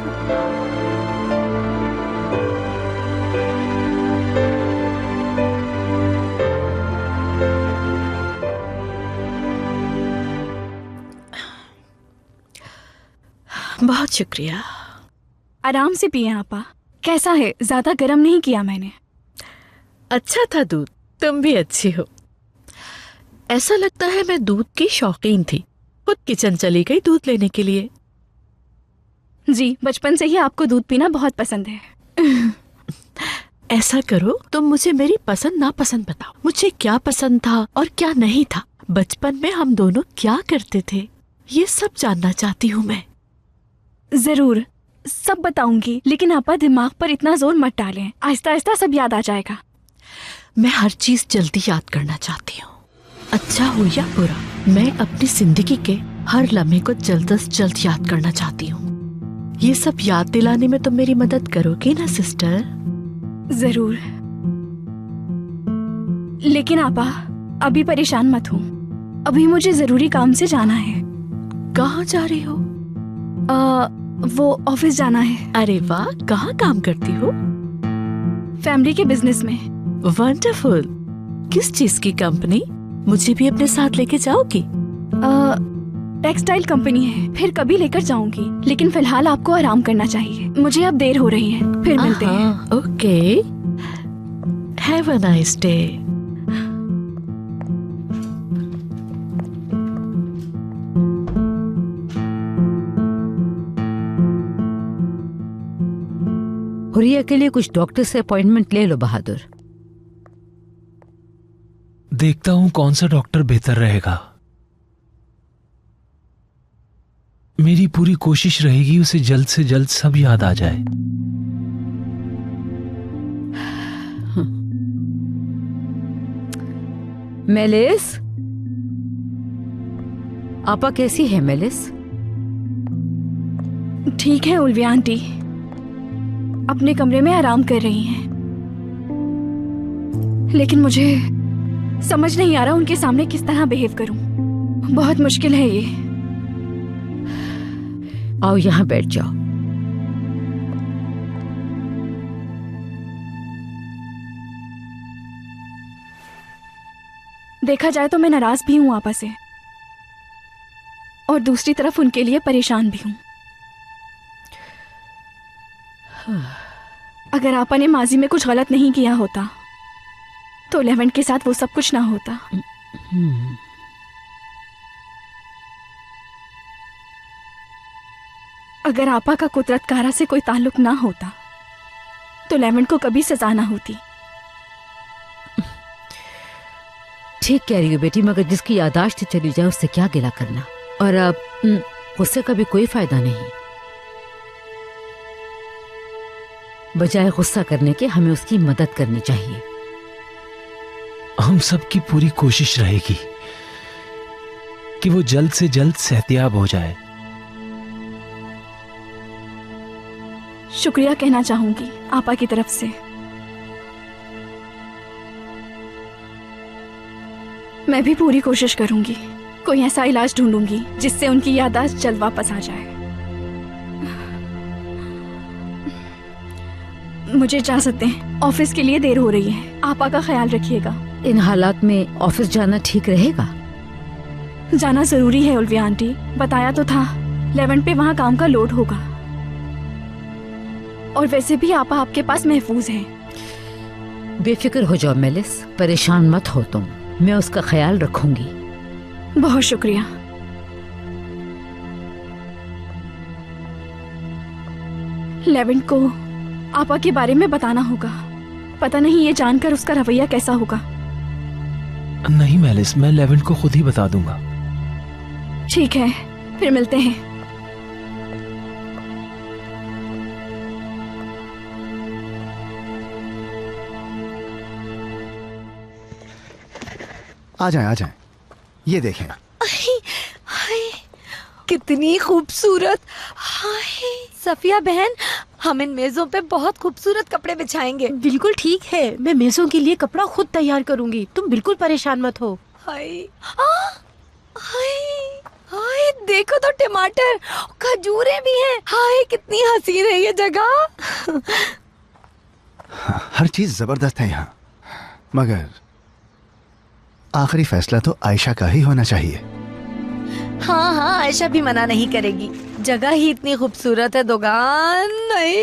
बहुत शुक्रिया।
आराम से पिए आपा। कैसा है? ज्यादा गर्म नहीं किया मैंने।
अच्छा था दूध। तुम भी अच्छी हो। ऐसा लगता है मैं दूध की शौकीन थी, खुद किचन चली गई दूध लेने के लिए।
जी, बचपन से ही आपको दूध पीना बहुत पसंद है।
ऐसा करो, तुम मुझे मेरी पसंद नापसंद बताओ। मुझे क्या पसंद था और क्या नहीं था, बचपन में हम दोनों क्या करते थे, ये सब जानना चाहती हूँ मैं।
जरूर, सब बताऊंगी, लेकिन आपा दिमाग पर इतना जोर मत डालें, आहिस्ता आहिस्ता सब याद आ जाएगा।
मैं हर चीज जल्दी याद करना चाहती हूँ, अच्छा हो या बुरा। मैं अपनी जिंदगी के हर लम्हे को जल्द से जल्द याद करना चाहती हूँ। ये सब याद दिलाने में तुम मेरी मदद करोगी ना सिस्टर?
जरूर, लेकिन आपा अभी परेशान मत हो, अभी मुझे जरूरी काम से जाना है।
कहाँ जा रही हो?
वो ऑफिस जाना है।
अरे वाह, कहाँ काम करती हो?
फैमिली के बिजनेस में।
वंडरफुल। किस चीज की कंपनी? मुझे भी अपने साथ लेके जाओगी?
टेक्सटाइल कंपनी है, फिर कभी लेकर जाऊंगी, लेकिन फिलहाल आपको आराम करना चाहिए। मुझे अब देर हो रही है, फिर मिलते हैं।
Okay, have a nice day.
Huriya के लिए कुछ डॉक्टर से अपॉइंटमेंट ले लो बहादुर।
देखता हूं कौन सा डॉक्टर बेहतर रहेगा। मेरी पूरी कोशिश रहेगी उसे जल्द से जल्द सब याद आ जाए।
मेलिस, आपा कैसी है मेलिस?
ठीक है उल्विया आंटी, अपने कमरे में आराम कर रही हैं। लेकिन मुझे समझ नहीं आ रहा उनके सामने किस तरह बिहेव करूं। बहुत मुश्किल है ये।
आओ यहाँ बैठ जाओ।
देखा जाए तो मैं नाराज भी हूँ आपा से, और दूसरी तरफ उनके लिए परेशान भी हूँ। अगर आपा ने माजी में कुछ गलत नहीं किया होता तो लेवेंट के साथ वो सब कुछ ना होता। अगर आपा का कुदरत कारा से कोई ताल्लुक ना होता तो लेवेंट को कभी सजा ना होती।
ठीक कह रही हो बेटी, मगर जिसकी यादाश्त चली जाए उससे क्या गिला करना, और अब उससे कभी कोई फायदा नहीं। बजाय गुस्सा करने के हमें उसकी मदद करनी चाहिए।
हम सबकी पूरी कोशिश रहेगी कि वो जल्द से जल्द सेहतियाब हो जाए।
शुक्रिया कहना चाहूंगी आपा की तरफ से। मैं भी पूरी कोशिश करूंगी, कोई ऐसा इलाज ढूंढूंगी जिससे उनकी याददाश्त जल्द वापस आ जाए। मुझे इजाजत दें, ऑफिस के लिए देर हो रही है। आपा का ख्याल रखिएगा।
इन हालात में ऑफिस जाना ठीक रहेगा?
जाना जरूरी है उल्विया आंटी, बताया तो था लेवेंट पे वहाँ काम का लोड होगा, और वैसे भी आपा आपके पास महफूज है।
बेफिक्र हो जाओ मेलिस, परेशान मत हो तुम, मैं उसका ख्याल रखूंगी।
बहुत शुक्रिया। लेवेंट को आपा के बारे में बताना होगा, पता नहीं ये जानकर उसका रवैया कैसा होगा।
नहीं मेलिस, मैं लेवेंट को खुद ही बता दूंगा।
ठीक है, फिर मिलते हैं।
आ जाएं, आ जाएं। ये देखें।
हाय, कितनी खूबसूरत। हाय सफिया बहन, हम इन मेजों पे बहुत खूबसूरत कपड़े बिछाएंगे।
बिल्कुल ठीक है, मैं मेजों के लिए कपड़ा खुद तैयार करूंगी, तुम बिल्कुल परेशान मत हो।
हाय हाय हाय, देखो तो टमाटर, खजूरें भी हैं। हाय कितनी हसीन है ये जगह।
हर चीज जबरदस्त है यहाँ, मगर आखिरी फैसला तो आयशा का ही होना चाहिए।
हाँ हाँ, आयशा भी मना नहीं करेगी, जगह ही इतनी खूबसूरत है। दुकान नहीं,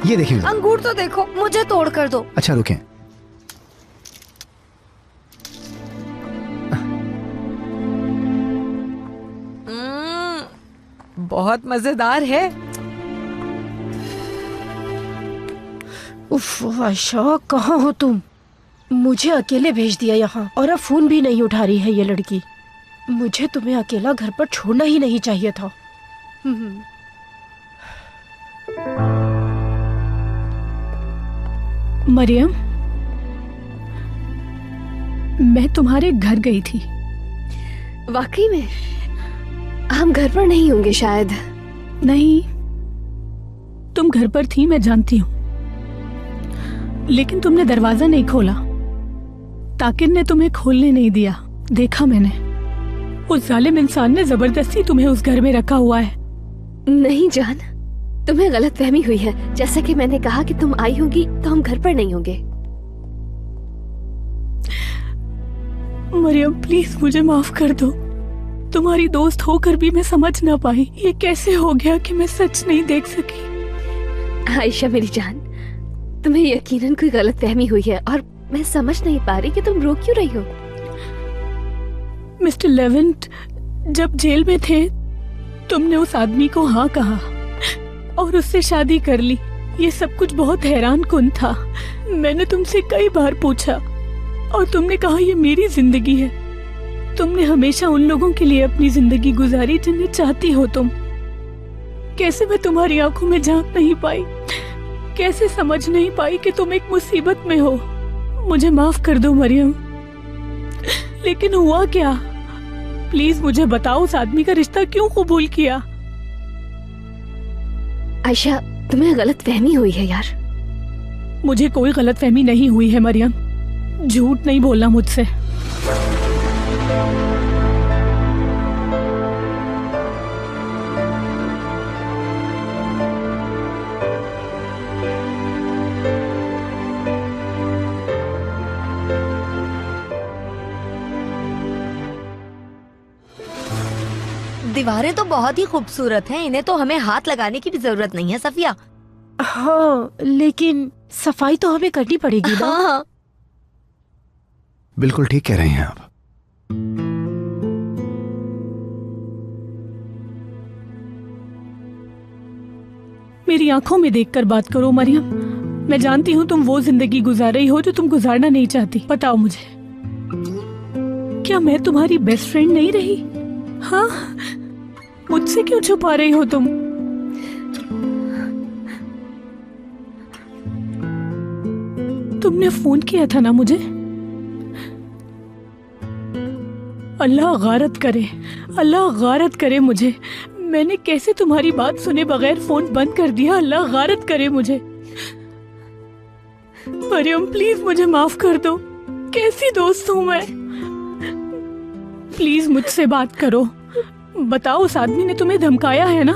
ये देखिए
अंगूर तो देखो, मुझे तोड़ कर दो।
अच्छा रुकें।
बहुत मजेदार है।
उफ आयशा, कहाँ हो तुम? मुझे अकेले भेज दिया यहाँ, और अब फोन भी नहीं उठा रही है ये लड़की। मुझे तुम्हें अकेला घर पर छोड़ना ही नहीं चाहिए था। मरियम, मैं तुम्हारे घर गई थी।
वाकई में? हम घर पर नहीं होंगे शायद।
नहीं, तुम घर पर थी, मैं जानती हूँ, लेकिन तुमने दरवाजा नहीं खोला। ताकिर ने तुम्हें खोलने नहीं दिया, देखा मैंने। उस जालिम इंसान ने जबरदस्ती तुम्हें उस घर में रखा हुआ है।
नहीं जान, तुम्हें गलतफहमी हुई है। जैसा कि मैंने कहा कि तुम आई होगी तो हम घर पर नहीं होंगे।
मरियम प्लीज मुझे माफ कर दो। तुम्हारी दोस्त होकर भी मैं समझ ना पाई। ये कैसे हो गया कि मैं सच नहीं देख सकी।
आयशा मेरी जान, तुम्हें यकीनन कोई गलतफहमी हुई है, और मैं समझ नहीं पा रही कि तुम रो क्यों रही हो।
मिस्टर लेवेंट जब जेल में थे, तुमने उस आदमी को हाँ कहा और उससे शादी कर ली। ये सब कुछ बहुत हैरान कुन था। मैंने तुमसे कई बार पूछा और तुमने कहा ये मेरी जिंदगी है। तुमने हमेशा उन लोगों के लिए अपनी जिंदगी गुजारी जिन्हें चाहती हो तुम। कैसे मैं तुम्हारी आंखों में झांक नहीं पाई, कैसे समझ नहीं पाई कि तुम एक मुसीबत में हो। मुझे माफ कर दो मरियम, लेकिन हुआ क्या? प्लीज मुझे बताओ, उस आदमी का रिश्ता क्यों कबूल किया?
आयशा, तुम्हें गलतफहमी हुई है यार।
मुझे कोई गलतफहमी नहीं हुई है मरियम, झूठ नहीं बोलना मुझसे।
दीवारें तो बहुत ही खूबसूरत हैं, इन्हें तो हमें हाथ लगाने की भी जरूरत नहीं है सफिया।
हाँ, लेकिन सफाई तो हमें करनी पड़ेगी ना।
हाँ।
बिल्कुल ठीक कह रही हैं आप।
मेरी आंखों में देखकर बात करो मरियम। मैं जानती हूँ तुम वो जिंदगी गुजार रही हो जो तुम गुजारना नहीं चाहती। बताओ मुझे, क्या मैं तुम्हारी बेस्ट फ्रेंड नहीं रही? हाँ, मुझसे क्यों छुपा रही हो तुम? तुमने फोन किया था ना मुझे? अल्लाह गारत करे, अल्लाह गारत करे मुझे। मैंने कैसे तुम्हारी बात सुने बगैर फोन बंद कर दिया। अल्लाह गारत करे मुझे। मरियम प्लीज मुझे माफ कर दो। कैसी दोस्त हूँ मैं? प्लीज मुझसे बात करो। बताओ, उस आदमी ने तुम्हें धमकाया है ना?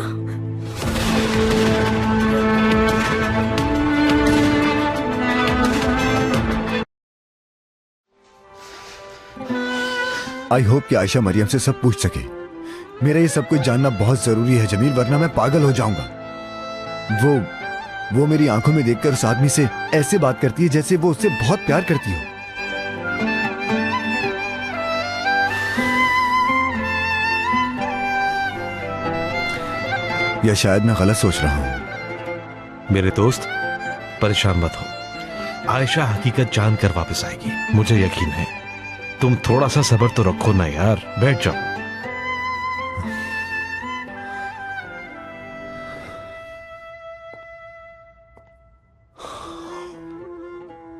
आई होप कि आयशा मरियम से सब पूछ सके। मेरा ये सब कुछ जानना बहुत जरूरी है जमील, वरना मैं पागल हो जाऊंगा। वो मेरी आंखों में देखकर उस आदमी से ऐसे बात करती है जैसे वो उससे बहुत प्यार करती हो। या शायद मैं गलत सोच रहा हूं।
मेरे दोस्त, परेशान मत हो। आयशा हकीकत जानकर वापस आएगी, मुझे यकीन है। तुम थोड़ा सा सब्र तो रखो ना यार। बैठ जाओ।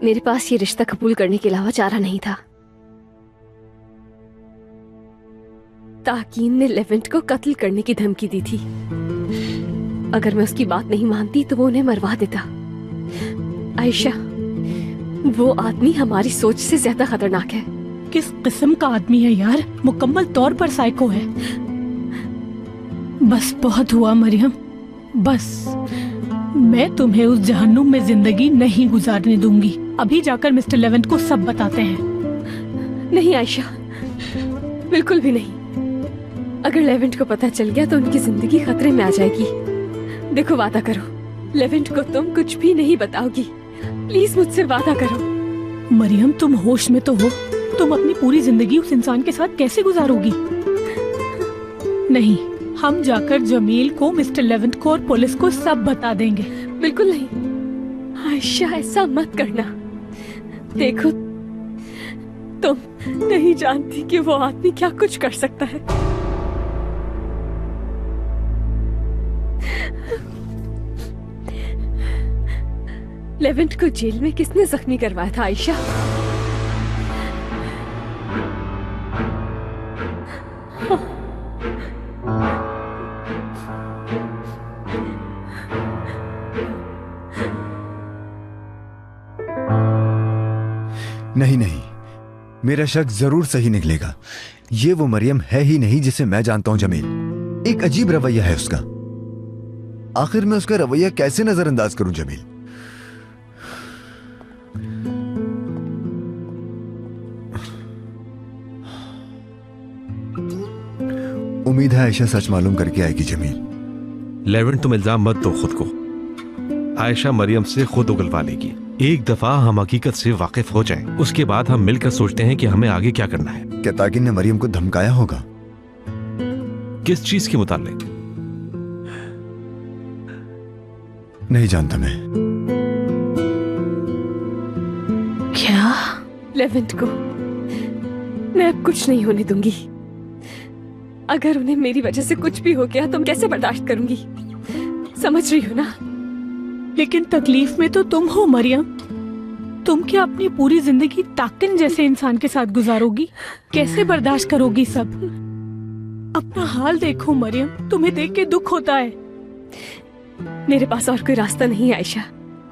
मेरे पास ये रिश्ता कबूल करने के अलावा चारा नहीं था। ताकीन ने लेवेंट को कत्ल करने की धमकी दी थी। अगर मैं उसकी बात नहीं मानती तो वो उन्हें मरवा देता। आयशा, वो आदमी हमारी सोच से ज्यादा खतरनाक है।
किस किस्म का आदमी है यार? मुकम्मल तौर पर साइको है। बस बहुत हुआ मरियम, बस। मैं तुम्हें उस जहन्नुम में जिंदगी नहीं गुजारने दूंगी। अभी जाकर मिस्टर लेवेंट को सब बताते हैं।
नहीं आयशा, बिल्कुल भी नहीं। अगर लेवेंट को पता चल गया तो उनकी जिंदगी खतरे में आ जाएगी। देखो, वादा करो, लेवेंट को तुम कुछ भी नहीं बताओगी। प्लीज मुझसे वादा करो।
मरियम, तुम होश में तो हो? तुम अपनी पूरी जिंदगी उस इंसान के साथ कैसे गुजारोगी? नहीं, हम जाकर जमील को, मिस्टर लेवेंट को और पुलिस को सब बता देंगे।
बिल्कुल नहीं आयशा, ऐसा मत करना। देखो, तुम नहीं जानती कि वो आदमी क्या कुछ कर सकता है। लेवेंट को जेल में किसने जख्मी करवाया था आयशा?
नहीं, मेरा शक जरूर सही निकलेगा। ये वो मरियम है ही नहीं जिसे मैं जानता हूं जमील। एक अजीब रवैया है उसका। आखिर मैं उसका रवैया कैसे नजरअंदाज करूं जमील? उम्मीद है आयशा सच मालूम करके आएगी जमील।
लेवेंट, तुम इल्जाम मत दो खुद को। आयशा मरियम से खुद उगलवा लेगी। एक दफा हम हकीकत से वाकिफ हो जाएं, उसके बाद हम मिलकर सोचते हैं कि हमें आगे क्या करना है।
क्या ताकिन ने मरियम को धमकाया होगा?
किस चीज के मुतालिक?
नहीं जानता मैं।
क्या? लेवेंट को मैं अब कुछ नहीं होने दूंगी। अगर उन्हें मेरी वजह से कुछ भी हो गया तो मैं कैसे बर्दाश्त करूंगी? समझ रही हो ना?
लेकिन तकलीफ में तो तुम हो मरियम। तुम क्या अपनी पूरी जिंदगी ताकिन जैसे इंसान के साथ गुजारोगी? कैसे बर्दाश्त करोगी सब? अपना हाल देखो मरियम, तुम्हें देख के दुख होता है।
मेरे पास और कोई रास्ता नहीं है आयशा,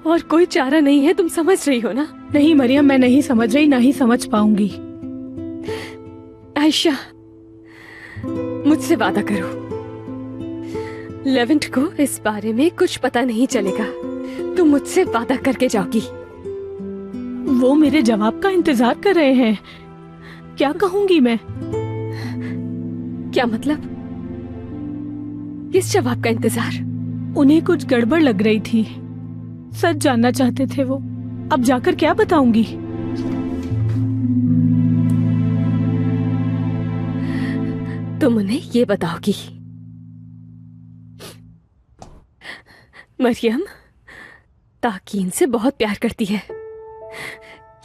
और कोई चारा नहीं है। तुम समझ रही हो ना?
नहीं मरियम, मैं नहीं समझ रही, ना ही समझ पाऊंगी।
आयशा, मुझसे वादा करो, लेवेंट को इस बारे में कुछ पता नहीं चलेगा। तुम मुझसे वादा करके जाओगी।
वो मेरे जवाब का इंतजार कर रहे हैं। क्या कहूंगी मैं?
क्या मतलब? किस जवाब का इंतजार?
उन्हें कुछ गड़बड़ लग रही थी, सच जानना चाहते थे वो। अब जाकर क्या बताऊंगी?
तुम उन्हें ये बताओगी मरियम ताकीन से बहुत प्यार करती है,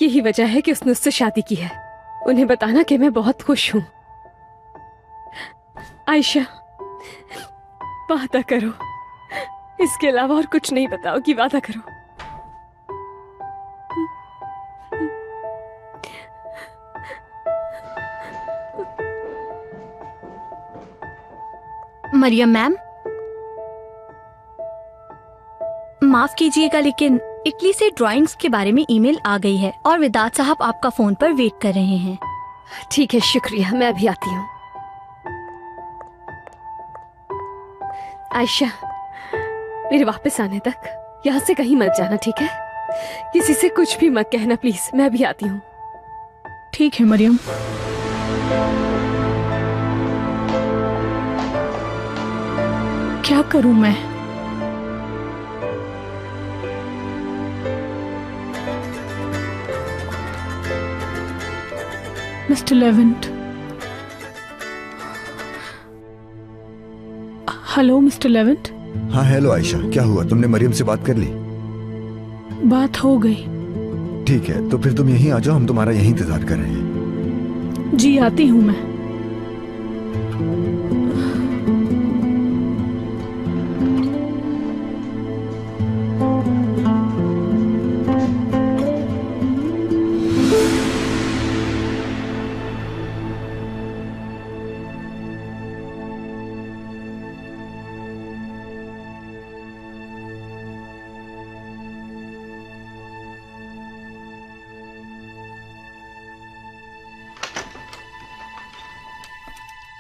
यही वजह है कि उसने उससे शादी की है। उन्हें बताना कि मैं बहुत खुश हूं। आयशा, वादा करो, इसके अलावा और कुछ नहीं बताओगी, वादा करो।
मरियम मैम, माफ कीजिएगा लेकिन इटली से ड्राइंग्स के बारे में ईमेल आ गई है और विदात साहब आपका फोन पर वेट कर रहे हैं।
ठीक है, शुक्रिया, मैं अभी आती हूँ। आयशा, मेरे वापस आने तक यहाँ से कहीं मत जाना, ठीक है? किसी से कुछ भी मत कहना प्लीज, मैं अभी आती हूँ।
ठीक है मरियम। क्या करूं मैं? Mister Levant. Hello mister Levant.
हाँ हेलो आयशा, क्या हुआ? तुमने मरियम से बात कर ली?
बात हो गई।
ठीक है, तो फिर तुम यहीं आ जाओ, हम तुम्हारा यहीं इंतजार कर रहे हैं।
जी आती हूँ मैं।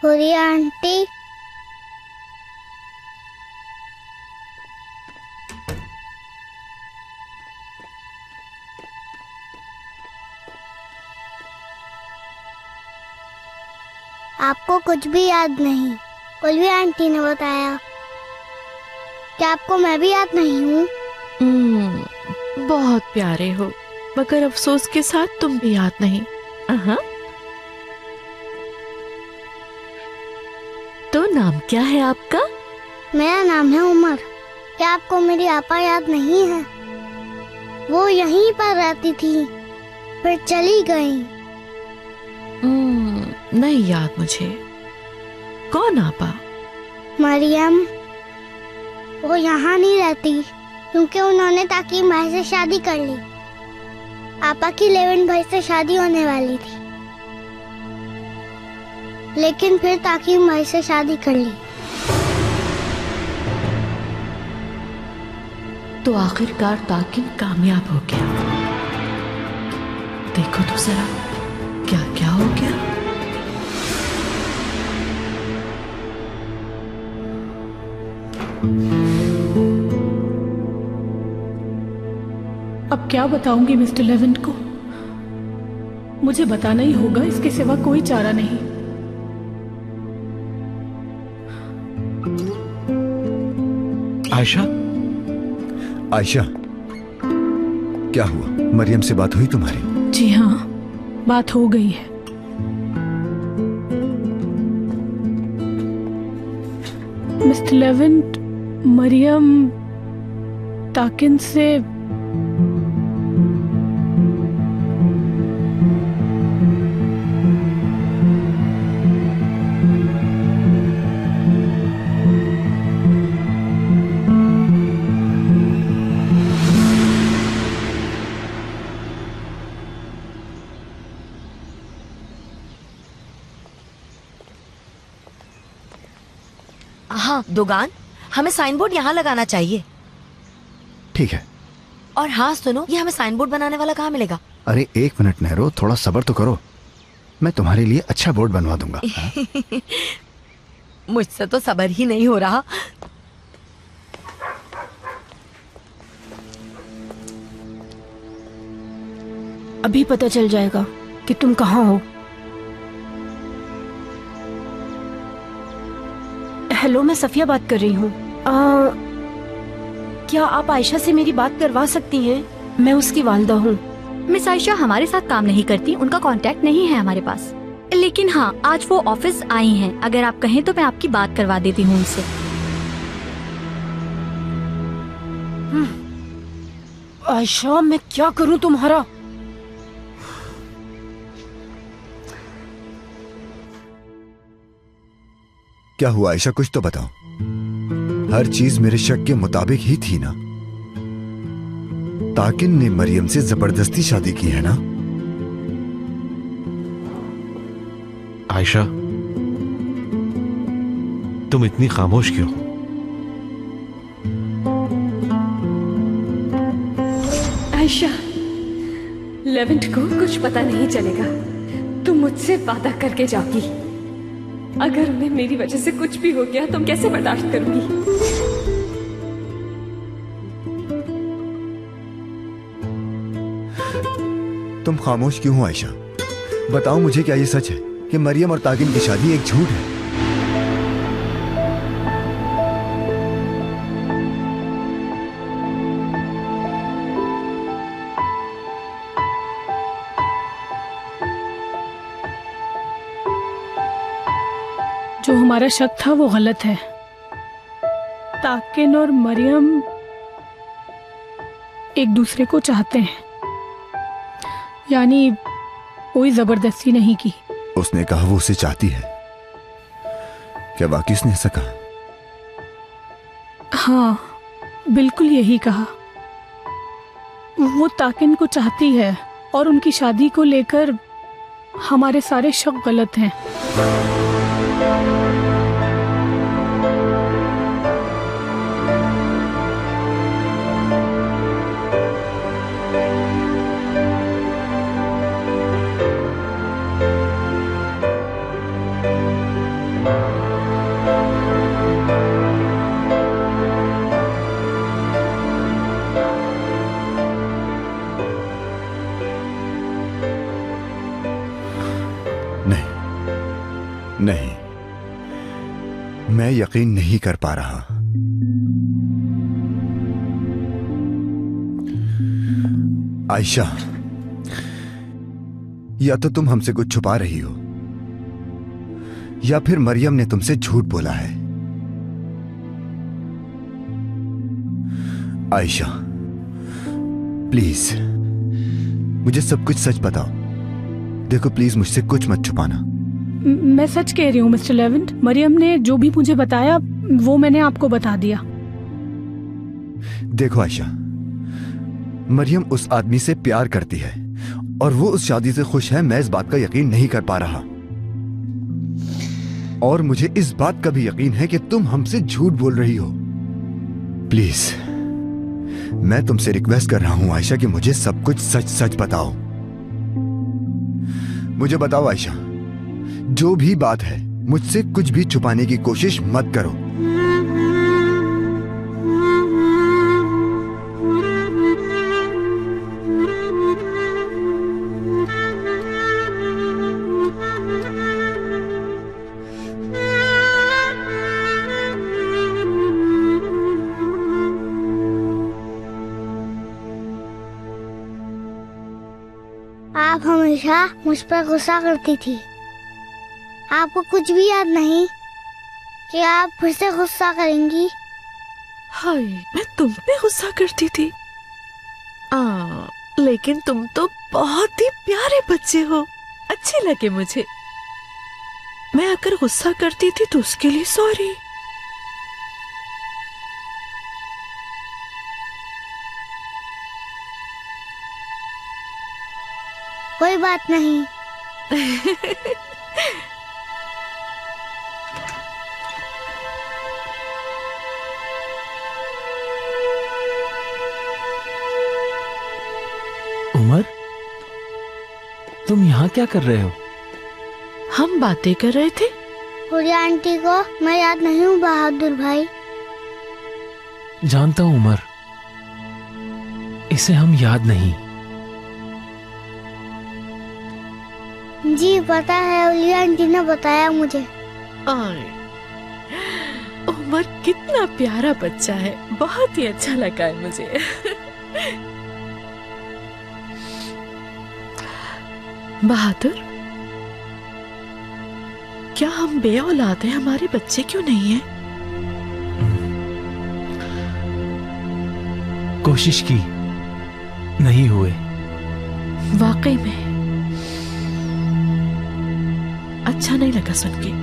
हुरिया आंटी, आपको कुछ भी याद नहीं? कुलवी आंटी ने बताया। क्या आपको मैं भी याद नहीं हूँ?
बहुत प्यारे हो, मगर अफसोस के साथ तुम भी याद नहीं। तो नाम क्या है आपका?
मेरा नाम है उमर। क्या आपको मेरी आपा याद नहीं है? वो यहीं पर रहती थी, फिर चली गई।
नहीं याद मुझे। कौन आपा?
मरियम। वो यहाँ नहीं रहती क्योंकि उन्होंने ताकीम भाई से शादी कर ली। आपा की लेवेंट भाई से शादी होने वाली थी, लेकिन फिर ताकीम भाई से शादी कर ली।
तो आखिरकार ताकिन कामयाब हो गया। देखो तो जरा क्या क्या हो गया।
अब क्या बताऊंगी मिस्टर लेवेंट को? मुझे बताना ही होगा, इसके सिवा कोई चारा नहीं।
आयशा,
आयशा, क्या हुआ? मरियम से बात हुई तुम्हारी?
जी हाँ, बात हो गई है। मिस्टर लेवेंट, मरियम ताकिन से
हाँ दुगान, हमें साइन बोर्ड यहाँ लगाना चाहिए।
ठीक है।
और हाँ सुनो, ये हमें साइन बोर्ड बनाने वाला कहाँ मिलेगा?
अरे एक मिनट नेहरू, थोड़ा सब्र तो करो, मैं तुम्हारे लिए अच्छा बोर्ड बनवा दूंगा।
मुझसे तो सब्र ही नहीं हो रहा।
अभी पता चल जाएगा कि तुम कहाँ हो। हेलो, मैं सफिया बात कर रही हूँ। क्या आप आयशा से मेरी बात करवा सकती हैं? मैं उसकी वालिदा हूँ।
मिस आयशा हमारे साथ काम नहीं करती, उनका कांटेक्ट नहीं है हमारे पास। लेकिन हाँ, आज वो ऑफिस आई हैं। अगर आप कहें तो मैं आपकी बात करवा देती हूँ उनसे।
आयशा, मैं क्या करूँ तुम्हारा?
क्या हुआ आयशा, कुछ तो बताओ। हर चीज मेरे शक के मुताबिक ही थी ना? ताकिन ने मरियम से जबरदस्ती शादी की है ना?
आयशा, तुम इतनी खामोश क्यों?
आयशा, लेवेंट को कुछ पता नहीं चलेगा। तुम मुझसे वादा करके जाओगी। अगर उन्हें मेरी वजह से कुछ भी हो गया तो मैं कैसे बर्दाश्त करूंगी?
तुम खामोश क्यों हो आयशा? बताओ मुझे, क्या ये सच है कि मरियम और ताकिन की शादी एक झूठ है?
जो हमारा शक था वो गलत है। ताकिन और मरियम एक दूसरे को चाहते हैं, यानी कोई जबरदस्ती नहीं की।
उसने कहा वो उसे चाहती है। क्या वाकई उसने ऐसा कहा?
हाँ, बिल्कुल यही कहा। वो ताकिन को चाहती है और उनकी शादी को लेकर हमारे सारे शक गलत हैं।
नहीं, मैं यकीन नहीं कर पा रहा। आयशा, या तो तुम हमसे कुछ छुपा रही हो या फिर मरियम ने तुमसे झूठ बोला है। आयशा, प्लीज मुझे सब कुछ सच बताओ। देखो प्लीज, मुझसे कुछ मत छुपाना।
मैं सच कह रही हूँ मिस्टर लेवेंट। मरियम ने जो भी मुझे बताया वो मैंने आपको बता दिया।
देखो आयशा, मरियम उस आदमी से प्यार करती है और वो उस शादी से खुश है। मैं इस बात का यकीन नहीं कर पा रहा और मुझे इस बात का भी यकीन है कि तुम हमसे झूठ बोल रही हो। प्लीज, मैं तुमसे रिक्वेस्ट कर रहा हूं आयशा कि मुझे सब कुछ सच सच बताओ। मुझे बताओ आयशा, जो भी बात है मुझसे कुछ भी छुपाने की कोशिश मत करो।
आप हमेशा मुझ पर गुस्सा करती थी। आपको कुछ भी याद नहीं कि आप फिर से गुस्सा करेंगी?
हाय, मैं तुम पे गुस्सा करती थी। लेकिन तुम तो बहुत ही प्यारे बच्चे हो, अच्छे लगे मुझे। मैं अगर गुस्सा करती थी तो उसके लिए सॉरी।
कोई बात नहीं।
उमर, तुम यहाँ क्या कर रहे हो?
हम बातें कर रहे थे।
हुरिया आंटी को मैं याद नहीं हूँ बहादुर भाई।
जानता हूँ उमर, इसे हम याद नहीं।
जी पता है, हुरिया आंटी ने बताया मुझे।
उमर कितना प्यारा बच्चा है, बहुत ही अच्छा लगा है मुझे। बहादुर, क्या हम बे औलाद हैं? हमारे बच्चे क्यों नहीं हैं?
कोशिश की, नहीं हुए।
वाकई में अच्छा नहीं लगा सुन के।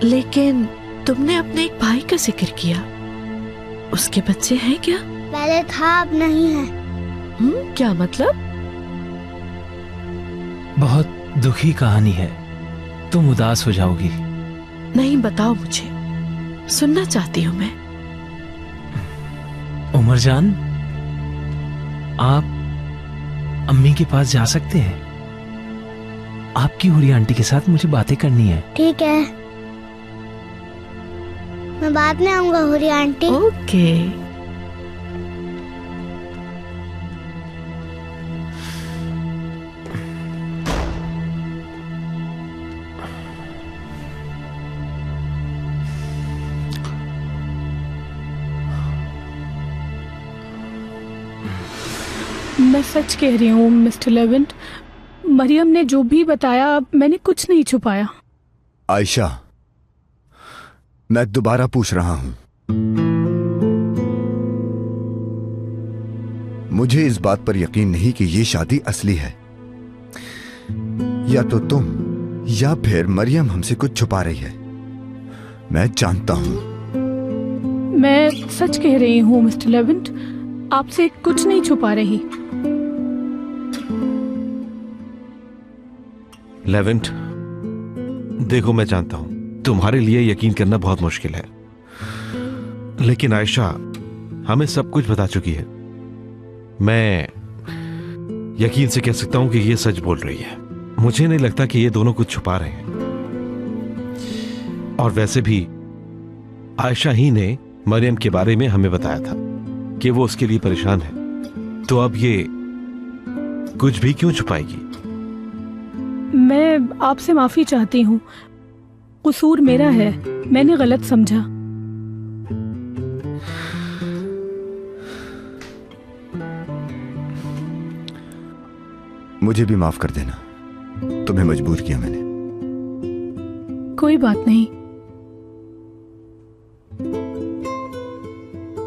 लेकिन तुमने अपने एक भाई का जिक्र किया, उसके बच्चे हैं क्या?
पहले था, अब नहीं है।
क्या मतलब?
बहुत दुखी कहानी है, तुम उदास हो जाओगी।
नहीं, बताओ मुझे, सुनना चाहती हूँ मैं।
उमर जान, आप अम्मी के पास जा सकते हैं। आपकी हुरी आंटी के साथ मुझे बातें करनी है।
ठीक है, मैं बाद में आऊंगा हुरी आंटी।
ओके।
मैं सच कह रही हूँ मिस्टर लेवेंट, मरियम ने जो भी बताया मैंने कुछ नहीं छुपाया।
आयशा, मैं दोबारा पूछ रहा हूं, मुझे इस बात पर यकीन नहीं कि ये शादी असली है। या तो तुम या फिर मरियम हमसे कुछ छुपा रही है। मैं जानता हूं।
मैं सच कह रही हूँ मिस्टर लेवेंट, आपसे कुछ नहीं छुपा रही।
लेवेंट, देखो मैं जानता हूं तुम्हारे लिए यकीन करना बहुत मुश्किल है, लेकिन आयशा हमें सब कुछ बता चुकी है। मैं यकीन से कह सकता हूं कि ये सच बोल रही है। मुझे नहीं लगता कि ये दोनों कुछ छुपा रहे हैं। और वैसे भी आयशा ही ने मरियम के बारे में हमें बताया था कि वो उसके लिए परेशान है, तो अब ये कुछ भी क्यों छुपाएगी?
मैं आपसे माफी चाहती हूँ, कसूर मेरा है, मैंने गलत समझा।
मुझे भी माफ कर देना, तुम्हें मजबूर किया मैंने।
कोई बात नहीं।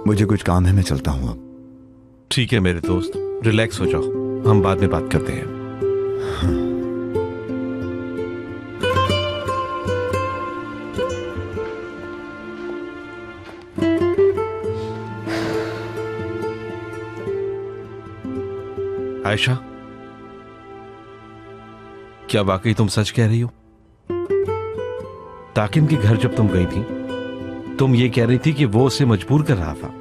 मुझे कुछ काम है, मैं चलता हूं अब।
ठीक है मेरे दोस्त, रिलैक्स हो जाओ, हम बाद में बात करते हैं। आयशा, क्या वाकई तुम सच कह रही हो? ताकिन के घर जब तुम गई थी, तुम ये कह रही थी कि वो उसे मजबूर कर रहा था।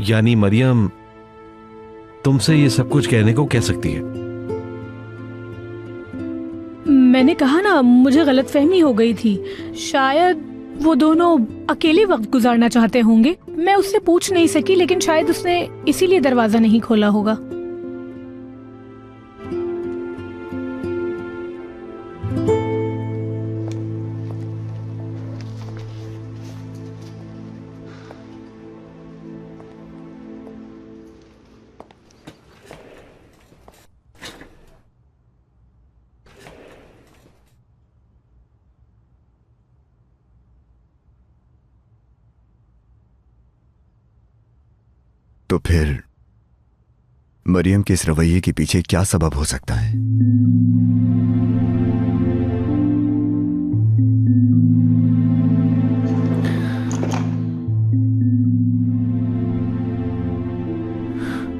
यानी मरियम तुमसे ये सब कुछ कहने को कह सकती है?
मैंने कहा ना, मुझे गलतफहमी हो गई थी। शायद वो दोनों अकेले वक्त गुजारना चाहते होंगे। मैं उससे पूछ नहीं सकी, लेकिन शायद उसने इसीलिए दरवाजा नहीं खोला होगा।
तो फिर मरियम के इस रवैये के पीछे क्या सबब हो सकता है?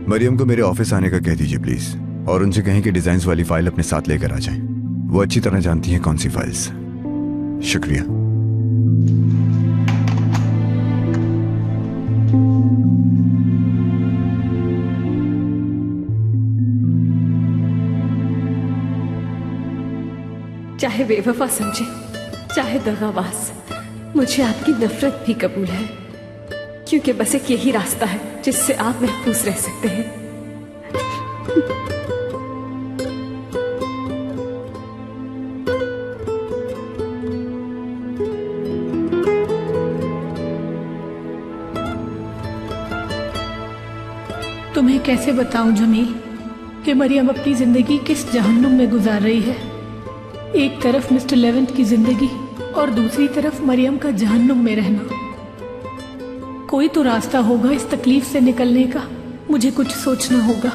मरियम को मेरे ऑफिस आने का कह दीजिए प्लीज, और उनसे कहें कि डिजाइन्स वाली फाइल अपने साथ लेकर आ जाएं। वो अच्छी तरह जानती हैं कौन सी फाइल्स। शुक्रिया।
चाहे बेवफा समझे, चाहे दगाबाज, मुझे आपकी नफरत भी कबूल है, क्योंकि बस एक यही रास्ता है जिससे आप महफूज रह सकते हैं।
तुम्हें कैसे बताऊं जमील कि मरियम अपनी जिंदगी किस जहन्नुम में गुजार रही है। एक तरफ मिस्टर लेवेंट की जिंदगी और दूसरी तरफ मरियम का जहन्नुम में रहना। कोई तो रास्ता होगा इस तकलीफ से निकलने का। मुझे कुछ सोचना होगा।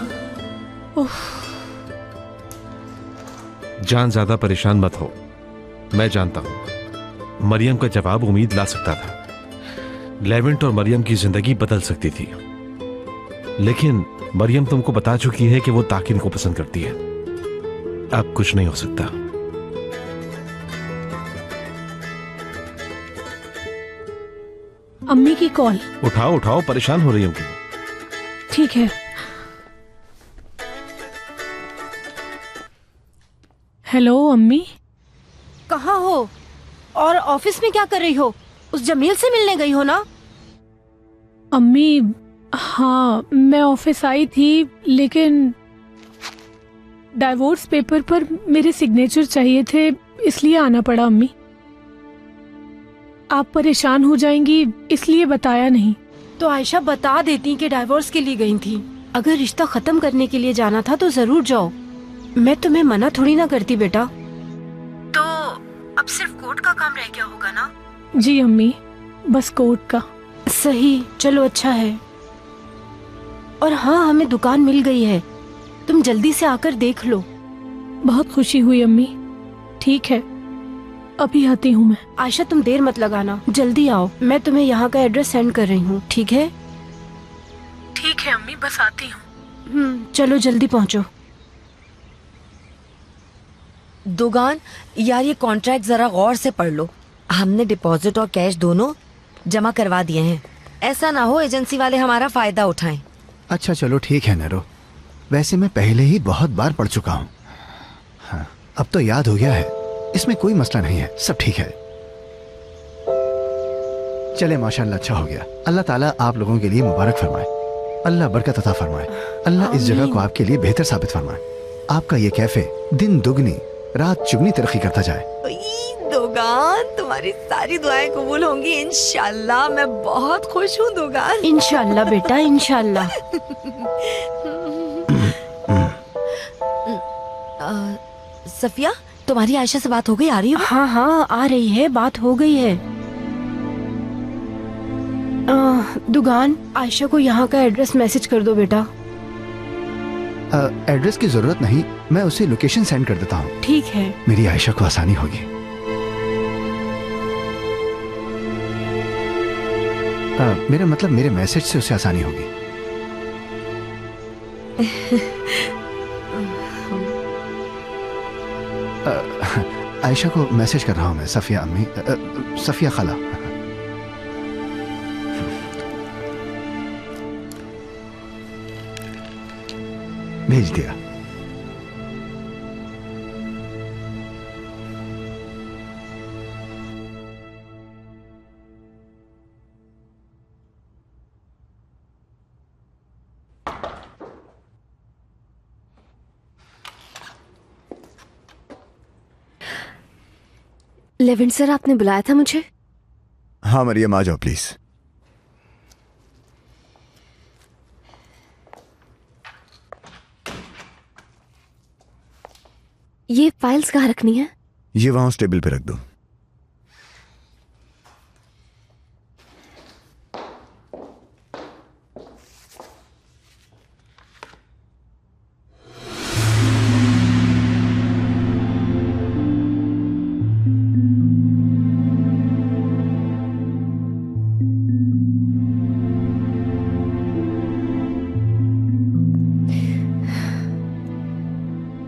उफ।
जान ज्यादा परेशान मत हो, मैं जानता हूं मरियम का जवाब उम्मीद ला सकता था। लेवेंट और मरियम की जिंदगी बदल सकती थी, लेकिन मरियम तुमको बता चुकी है कि वो ताकिन को पसंद करती है। अब कुछ नहीं हो सकता।
अम्मी की कॉल।
उठाओ उठाओ, परेशान हो रही हूं क्यों?
ठीक है। हेलो अम्मी।
कहाँ हो और ऑफिस में क्या कर रही हो? उस जमील से मिलने गई हो ना?
अम्मी, हाँ मैं ऑफिस आई थी, लेकिन डाइवोर्स पेपर पर मेरे सिग्नेचर चाहिए थे, इसलिए आना पड़ा। अम्मी, आप परेशान हो जाएंगी इसलिए बताया नहीं।
तो आयशा बता देती कि डाइवोर्स के लिए गई थी। अगर रिश्ता खत्म करने के लिए जाना था तो जरूर जाओ, मैं तुम्हें मना थोड़ी ना करती बेटा। तो अब सिर्फ कोर्ट का काम रह गया होगा ना?
जी अम्मी, बस कोर्ट का।
सही, चलो अच्छा है। और हाँ, हमें दुकान मिल गई है, तुम जल्दी से आकर देख लो।
बहुत खुशी हुई अम्मी। ठीक है, अभी आती हूँ मैं।
आयशा तुम देर मत लगाना, जल्दी आओ। मैं तुम्हें यहाँ का एड्रेस सेंड कर रही हूँ, ठीक है?
ठीक है अम्मी, बस आती हूँ।
चलो जल्दी पहुँचो।
दुगान, यार ये कॉन्ट्रैक्ट जरा गौर से पढ़ लो। हमने डिपॉजिट और कैश दोनों जमा करवा दिए हैं। ऐसा ना हो एजेंसी वाले हमारा फायदा उठाएं।
अच्छा चलो ठीक है नरो, वैसे मैं पहले ही बहुत बार पढ़ चुका हूँ। हाँ, अब तो याद हो गया है, इसमें कोई मसला नहीं है, सब ठीक है। चले माशाल्लाह, अच्छा हो गया। अल्लाह ताला आप लोगों के लिए मुबारक फरमाए, अल्लाह बरकत अता फरमाए, अल्लाह इस जगह को आपके लिए बेहतर साबित फरमाए। आपका ये कैफे दिन दुगनी रात चुगनी तरक्की करता जाए।
दुगान, तुम्हारी सारी दुआएं कबूल होंगी इंशाल्लाह। मैं बहुत खुश हूँ दुगान।
इंशाल्लाह बेटा, इंशाल्लाह।
सफिया, तुम्हारी आयशा से बात हो गई? आ रही हो?
हाँ हाँ आ रही है, बात हो गई है। दुगान, आयशा को यहाँ का एड्रेस मैसेज कर दो बेटा।
एड्रेस की जरूरत नहीं, मैं उसे लोकेशन सेंड कर देता हूँ।
ठीक है।
मेरी आयशा को आसानी होगी। मेरा मतलब मेरे मैसेज से उसे आसानी होगी। आयशा को मैसेज कर रहा हूं मैं। सफिया अम्मी, सफिया खाला। भेज दिया।
लेवेंट सर, आपने बुलाया था मुझे?
हाँ मरियम, आ जाओ प्लीज।
ये फाइल्स कहाँ रखनी है?
ये वहां उस टेबल पे रख दो।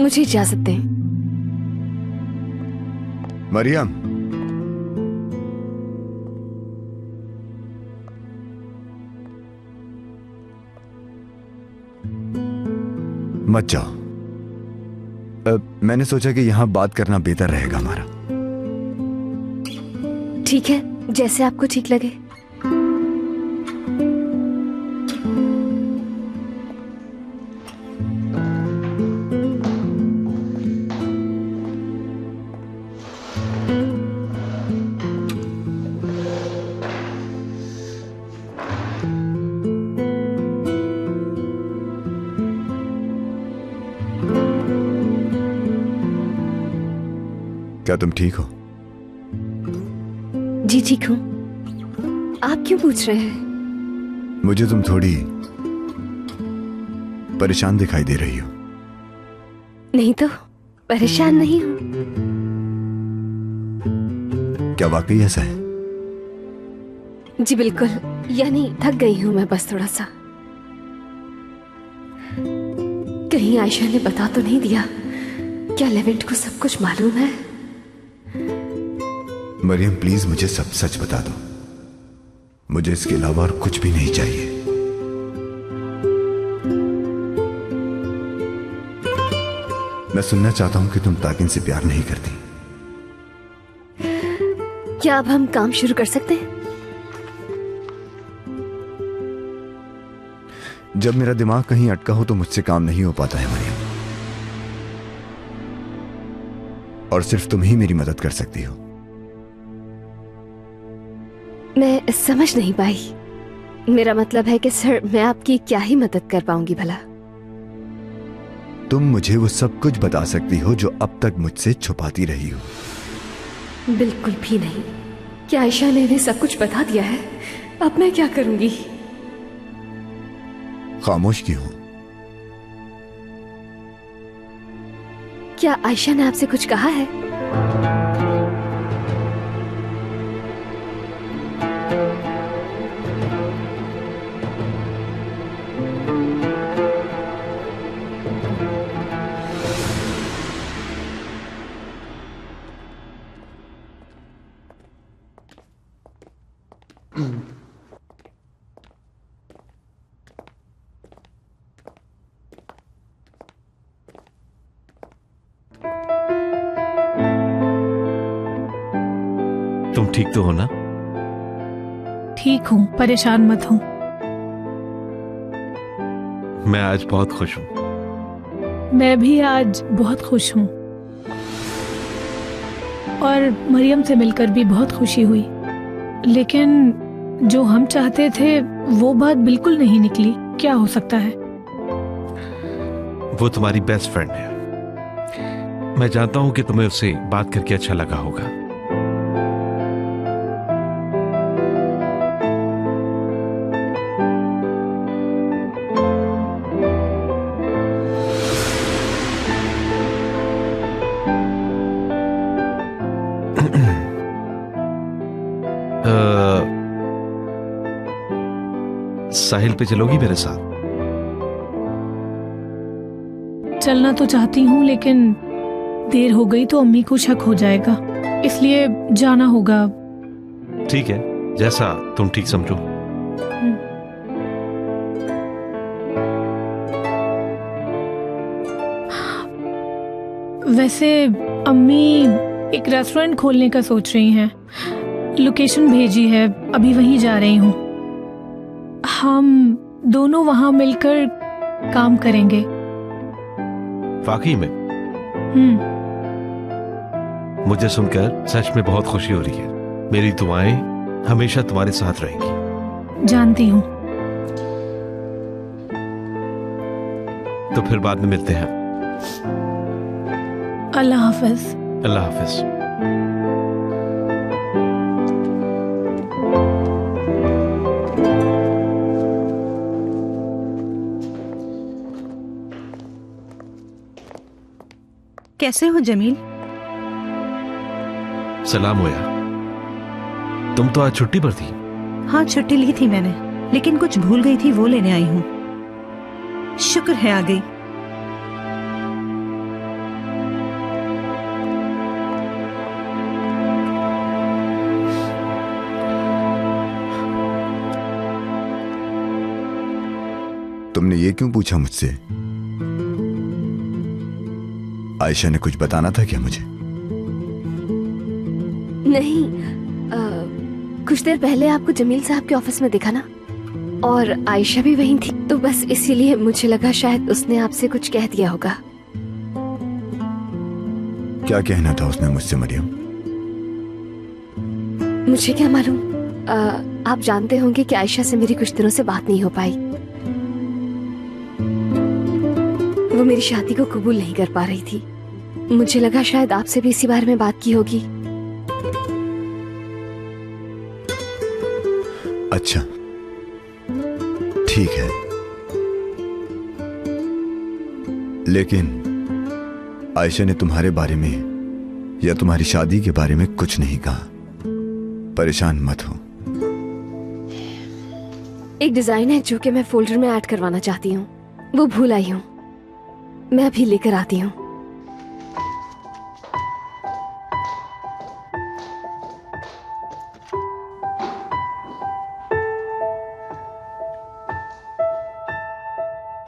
मुझे इजाजत दें।
मरियम, मत जाओ। मैंने सोचा कि यहां बात करना बेहतर रहेगा हमारा।
ठीक है, जैसे आपको ठीक लगे।
क्या तुम ठीक हो?
जी ठीक हूँ। आप क्यों पूछ रहे हैं?
मुझे तुम थोड़ी परेशान दिखाई दे रही हो।
नहीं तो परेशान नहीं हूँ।
क्या वाकई ऐसा है?
जी बिल्कुल, यानी थक गई हूँ मैं बस थोड़ा सा। कहीं आयशा ने बता तो नहीं दिया? क्या लेवेंट को सब कुछ मालूम है?
मरियम प्लीज मुझे सब सच बता दो। मुझे इसके अलावा और कुछ भी नहीं चाहिए। मैं सुनना चाहता हूं कि तुम ताकिन से प्यार नहीं करती।
क्या अब हम काम शुरू कर सकते हैं?
जब मेरा दिमाग कहीं अटका हो तो मुझसे काम नहीं हो पाता है मरियम, और सिर्फ तुम ही मेरी मदद कर सकती हो।
मैं समझ नहीं पाई। मेरा मतलब है कि सर मैं आपकी क्या ही मदद कर पाऊंगी भला?
तुम मुझे वो सब कुछ बता सकती हो जो अब तक मुझसे छुपाती रही हो।
बिल्कुल भी नहीं। क्या आयशा ने इन्हें सब कुछ बता दिया है? अब मैं क्या करूंगी?
खामोश क्यों?
क्या आयशा ने आपसे कुछ कहा है?
तुम ठीक तो हो ना?
ठीक हूँ, परेशान मत हो।
मैं आज बहुत खुश हूँ।
मैं भी आज बहुत खुश हूँ और मरियम से मिलकर भी बहुत खुशी हुई, लेकिन जो हम चाहते थे वो बात बिल्कुल नहीं निकली। क्या हो सकता है?
वो तुम्हारी बेस्ट फ्रेंड है। मैं जानता हूँ कि तुम्हें उससे बात करके अच्छा लगा होगा। साहिल पे चलोगी मेरे साथ?
चलना तो चाहती हूँ, लेकिन देर हो गई तो अम्मी को शक हो जाएगा, इसलिए जाना होगा।
ठीक है, जैसा तुम ठीक समझो।
वैसे अम्मी एक रेस्टोरेंट खोलने का सोच रही हैं। लोकेशन भेजी है, अभी वहीं जा रही हूँ। हम दोनों वहां मिलकर काम करेंगे।
वाकई में? मुझे सुनकर सच में बहुत खुशी हो रही है। मेरी दुआएं हमेशा तुम्हारे साथ रहेंगी।
जानती हूँ।
तो फिर बाद में मिलते हैं।
अल्लाह हाफिज।
अल्लाह हाफिज।
कैसे हो जमील?
सलाम होया। तुम तो आज छुट्टी पर थी।
हाँ, छुट्टी ली थी मैंने, लेकिन कुछ भूल गई थी, वो लेने आई हूँ। शुक्र है आ गई।
तुमने ये क्यों पूछा मुझसे? आयशा ने कुछ बताना था क्या मुझे?
नहीं, कुछ देर पहले आपको जमील साहब के ऑफिस में देखा ना, और आयशा भी वहीं थी, तो बस इसीलिए मुझे लगा शायद उसने आपसे कुछ कह दिया होगा।
क्या कहना था उसने मुझसे मरियम?
मुझे क्या मालूम। आप जानते होंगे कि आयशा से मेरी कुछ दिनों से बात नहीं हो पाई। वो मेरी शादी को कबूल नहीं कर पा रही थी। मुझे लगा शायद आपसे भी इसी बारे में बात की होगी।
अच्छा, ठीक है, लेकिन आयशा ने तुम्हारे बारे में या तुम्हारी शादी के बारे में कुछ नहीं कहा। परेशान मत हो।
एक डिजाइन है जो कि मैं फोल्डर में ऐड करवाना चाहती हूँ, वो भूल आई हूँ। मैं अभी लेकर आती हूँ।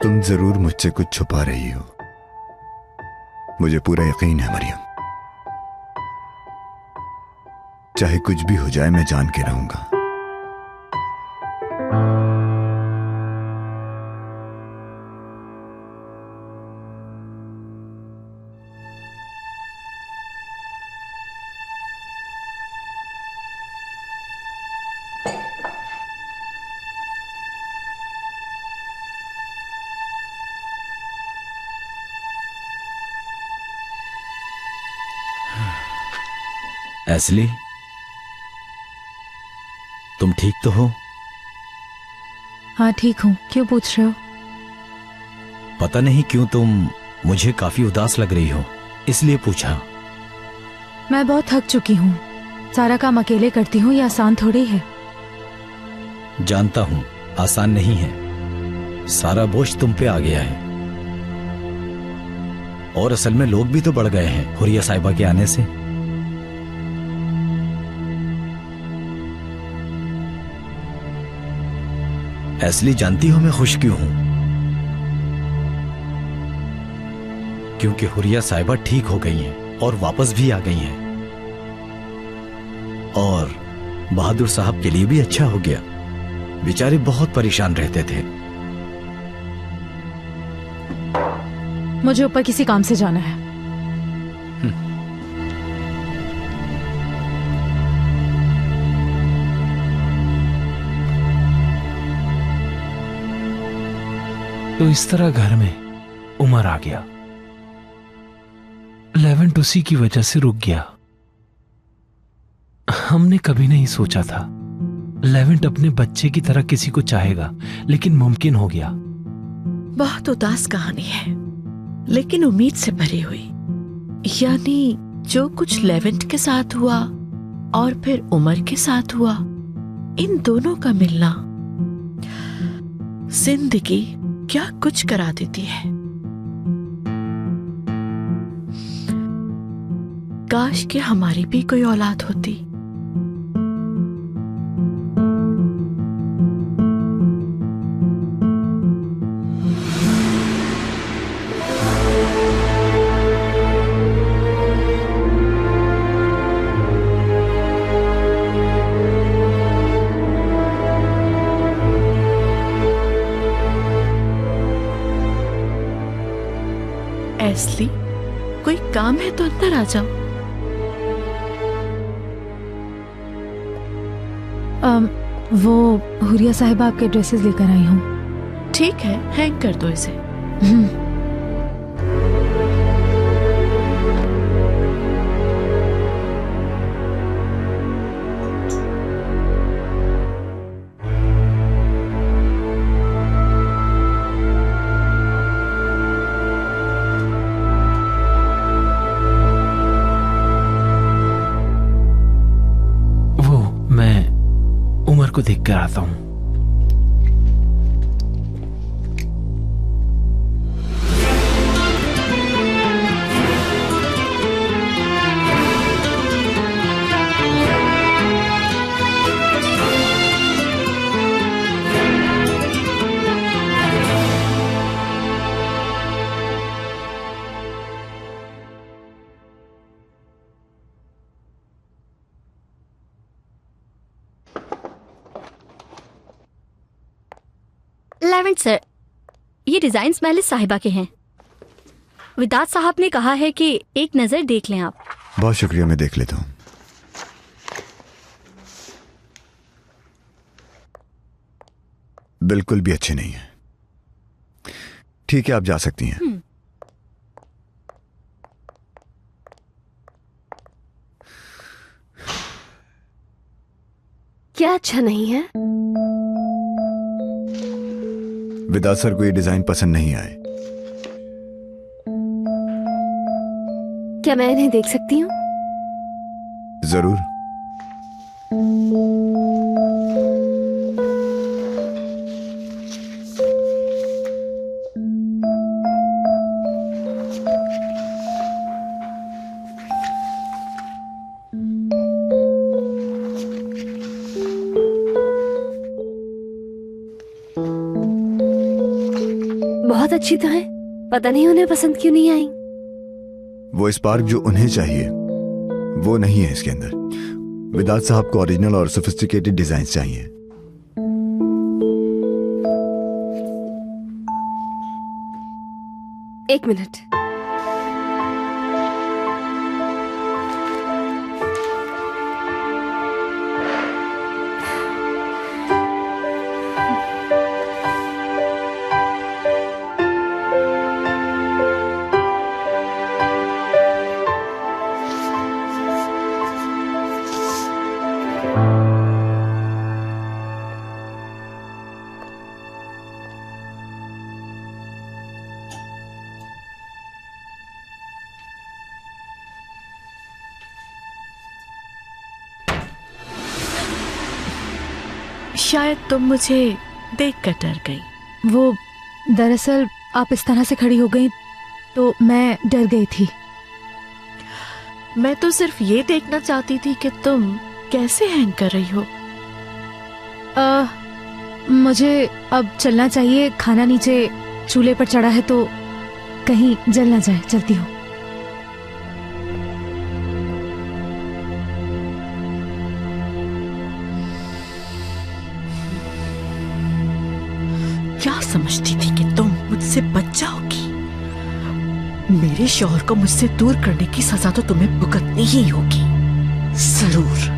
तुम जरूर मुझसे कुछ छुपा रही हो, मुझे पूरा यकीन है मरियम। चाहे कुछ भी हो जाए, मैं जान के रहूंगा।
एस्ली, तुम ठीक तो हो?
हाँ ठीक हूँ। क्यों पूछ रहे हो?
पता नहीं क्यों तुम मुझे काफी उदास लग रही हो, इसलिए पूछा।
मैं बहुत थक चुकी हूँ। सारा काम अकेले करती हूँ, ये आसान थोड़ी है।
जानता हूं आसान नहीं है, सारा बोझ तुम पे आ गया है। और असल में लोग भी तो बढ़ गए हैं हुरिया साहिबा के आने से। एस्ली, जानती हो मैं खुश क्यों हूं? क्योंकि हुरिया साहिबा ठीक हो गई हैं और वापस भी आ गई हैं। और बहादुर साहब के लिए भी अच्छा हो गया, बेचारे बहुत परेशान रहते थे।
मुझे ऊपर किसी काम से जाना है।
तो इस तरह घर में उमर आ गया। लेवेंट उसी की वजह से रुक गया। हमने कभी नहीं सोचा था लेवेंट अपने बच्चे की तरह किसी को चाहेगा, लेकिन मुमकिन हो गया।
बहुत उदास कहानी है, लेकिन उम्मीद से भरी हुई। यानी जो कुछ लेवेंट के साथ हुआ और फिर उमर के साथ हुआ, इन दोनों का मिलना जिंदगी क्या कुछ करा देती है। काश कि हमारी भी कोई औलाद होती। एस्ली, कोई काम है तो अंदर आ जाओ।
वो हुरिया साहिबा आपके ड्रेसेस लेकर आई हूँ।
ठीक है, हैंग कर दो इसे।
को देख कर आता हूं।
लेवेंट सर, ये डिजाइन महलिस साहिबा के हैं। विदात साहब ने कहा है कि एक नजर देख लें आप।
बहुत शुक्रिया, मैं देख लेता हूँ। बिल्कुल भी अच्छे नहीं है। ठीक है, आप जा सकती हैं।
क्या अच्छा नहीं है?
विदात सर को ये डिजाइन पसंद नहीं आए।
क्या मैं इन्हें देख सकती हूँ?
जरूर।
बहुत अच्छी तो है, पता नहीं उन्हें पसंद क्यों नहीं आई।
वो स्पार्क जो उन्हें चाहिए वो नहीं है इसके अंदर। विदात साहब को ओरिजिनल और सोफिस्टिकेटेड डिजाइन चाहिए।
एक मिनट।
शायद तुम मुझे देख कर डर गई।
वो दरअसल आप इस तरह से खड़ी हो गई तो मैं डर गई थी।
मैं तो सिर्फ ये देखना चाहती थी कि तुम कैसे हैंग कर रही हो।
मुझे अब चलना चाहिए, खाना नीचे चूल्हे पर चढ़ा है तो कहीं जल ना जाए, चलती हूँ।
क्या समझती थी कि तुम मुझसे बच जाओगी? मेरे शौहर को मुझसे दूर करने की सजा तो तुम्हें भुगतनी ही होगी, जरूर।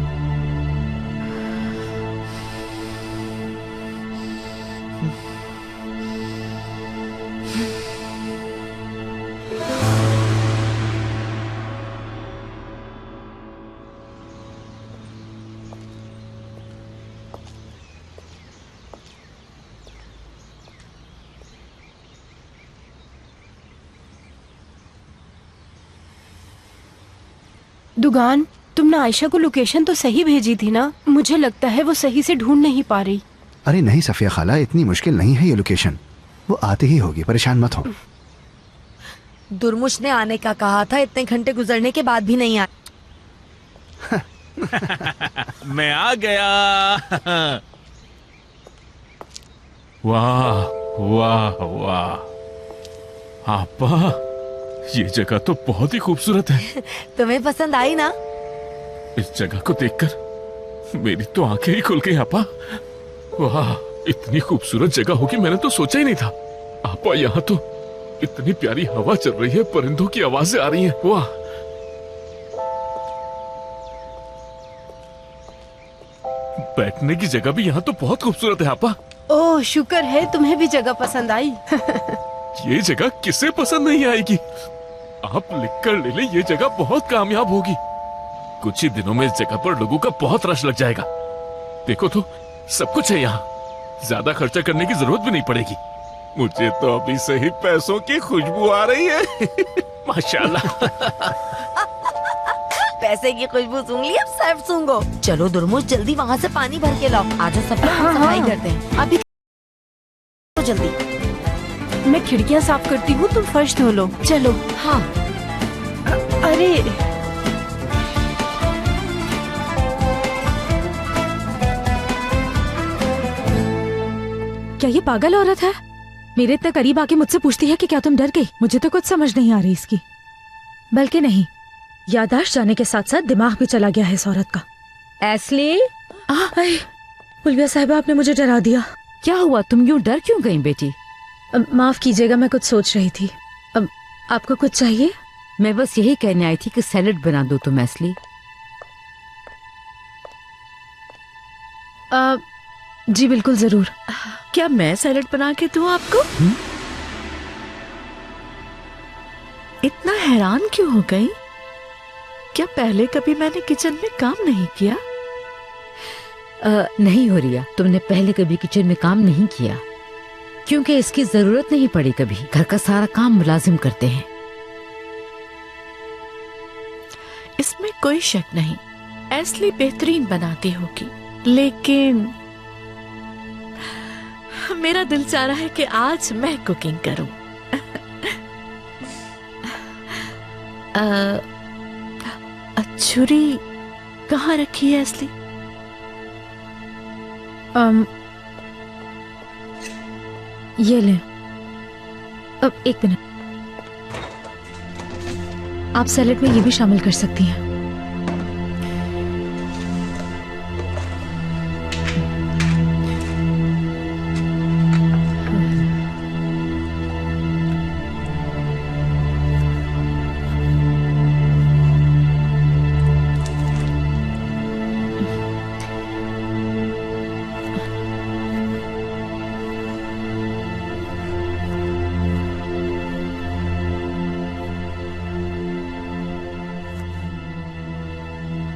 दुगान, तुमने आयशा को लोकेशन तो सही भेजी थी ना? मुझे लगता है वो सही से ढूंढ नहीं पा रही।
अरे नहीं सफिया खाला, इतनी मुश्किल नहीं है ये लोकेशन, वो आती ही होगी, परेशान मत हो।
दुर्मुश ने आने का कहा था, इतने घंटे गुजरने के बाद भी नहीं आया।
मैं आ गया। वाह वाह वाह, आपा ये जगह तो बहुत ही खूबसूरत है।
तुम्हें पसंद आई ना?
इस जगह को देखकर मेरी तो आंखें ही खुल गई आपा। वाह, इतनी खूबसूरत जगह होगी मैंने तो सोचा ही नहीं था। आपा यहाँ तो इतनी प्यारी हवा चल रही है, परिंदों की आवाजें आ रही हैं। वाह, बैठने की जगह भी यहाँ तो बहुत खूबसूरत है आपा।
ओह, शुक्र है तुम्हें भी जगह पसंद आई।
ये जगह किसे पसंद नहीं आएगी? आप लिखकर ले ले, ये जगह बहुत कामयाब होगी। कुछ ही दिनों में इस जगह पर लोगों का बहुत रश लग जाएगा। देखो तो, सब कुछ है यहाँ, ज्यादा खर्चा करने की जरूरत भी नहीं पड़ेगी। मुझे तो अभी से ही पैसों की खुशबू आ रही है। माशाल्लाह।
पैसे की खुशबू सूंघ ली, अब सर्फ सूंघो। चलो दुर्मुश, जल्दी वहाँ से पानी भर के लाओ। आजा सफिया, हम सफाई करते हैं। अभी तो जल्दी।
मैं खिड़कियाँ साफ करती हूँ, तुम फर्श धो लो। चलो।
हाँ।
अरे
क्या ये पागल औरत है? मेरे इतने करीब आके मुझसे पूछती है कि क्या तुम डर गई? मुझे तो कुछ समझ नहीं आ रही इसकी। बल्कि नहीं, याददाश्त जाने के साथ साथ दिमाग भी चला गया है इस औरत का।
एस्ली,
पुलविया साहिबा, आपने मुझे डरा दिया।
क्या हुआ? तुम यूं डर क्यों गई बेटी?
माफ कीजिएगा, मैं कुछ सोच रही थी। अब आपको कुछ चाहिए?
मैं बस यही कहने आई थी कि सैलेड बना दो तुम एस्ली।
जी बिल्कुल, जरूर।
क्या मैं सैलेड बना के दूं आपको? इतना हैरान क्यों हो गई? क्या पहले कभी मैंने किचन में काम नहीं किया?
नहीं हो रिया, तुमने पहले कभी किचन में काम नहीं किया, क्योंकि इसकी जरूरत नहीं पड़ी कभी। घर का सारा काम मुलाजिम करते हैं।
इसमें कोई शक नहीं, एस्ली बेहतरीन बनाती होगी, लेकिन मेरा दिल चाह रहा है कि आज मैं कुकिंग करूं। छुरी कहाँ रखी है एस्ली?
ये ले। अब एक मिनट, आप सैलेड में ये भी शामिल कर सकती हैं।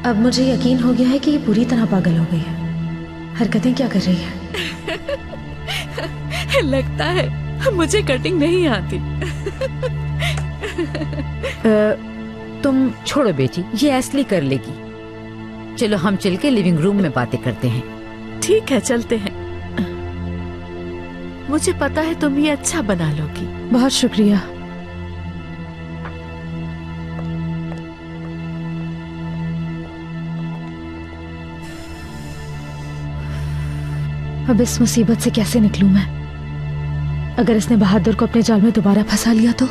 अब मुझे यकीन हो गया है कि ये पूरी तरह पागल हो गई है। हरकतें क्या कर रही है?
लगता है मुझे कटिंग नहीं आती।
तुम छोड़ो बेटी, ये एस्ली कर लेगी। चलो हम चल के लिविंग रूम में बातें करते हैं।
ठीक है, चलते हैं। मुझे पता है तुम ये अच्छा बना लोगी।
बहुत शुक्रिया। अब इस मुसीबत से कैसे निकलूं मैं? अगर इसने बहादुर को अपने जाल में दोबारा फंसा लिया तो?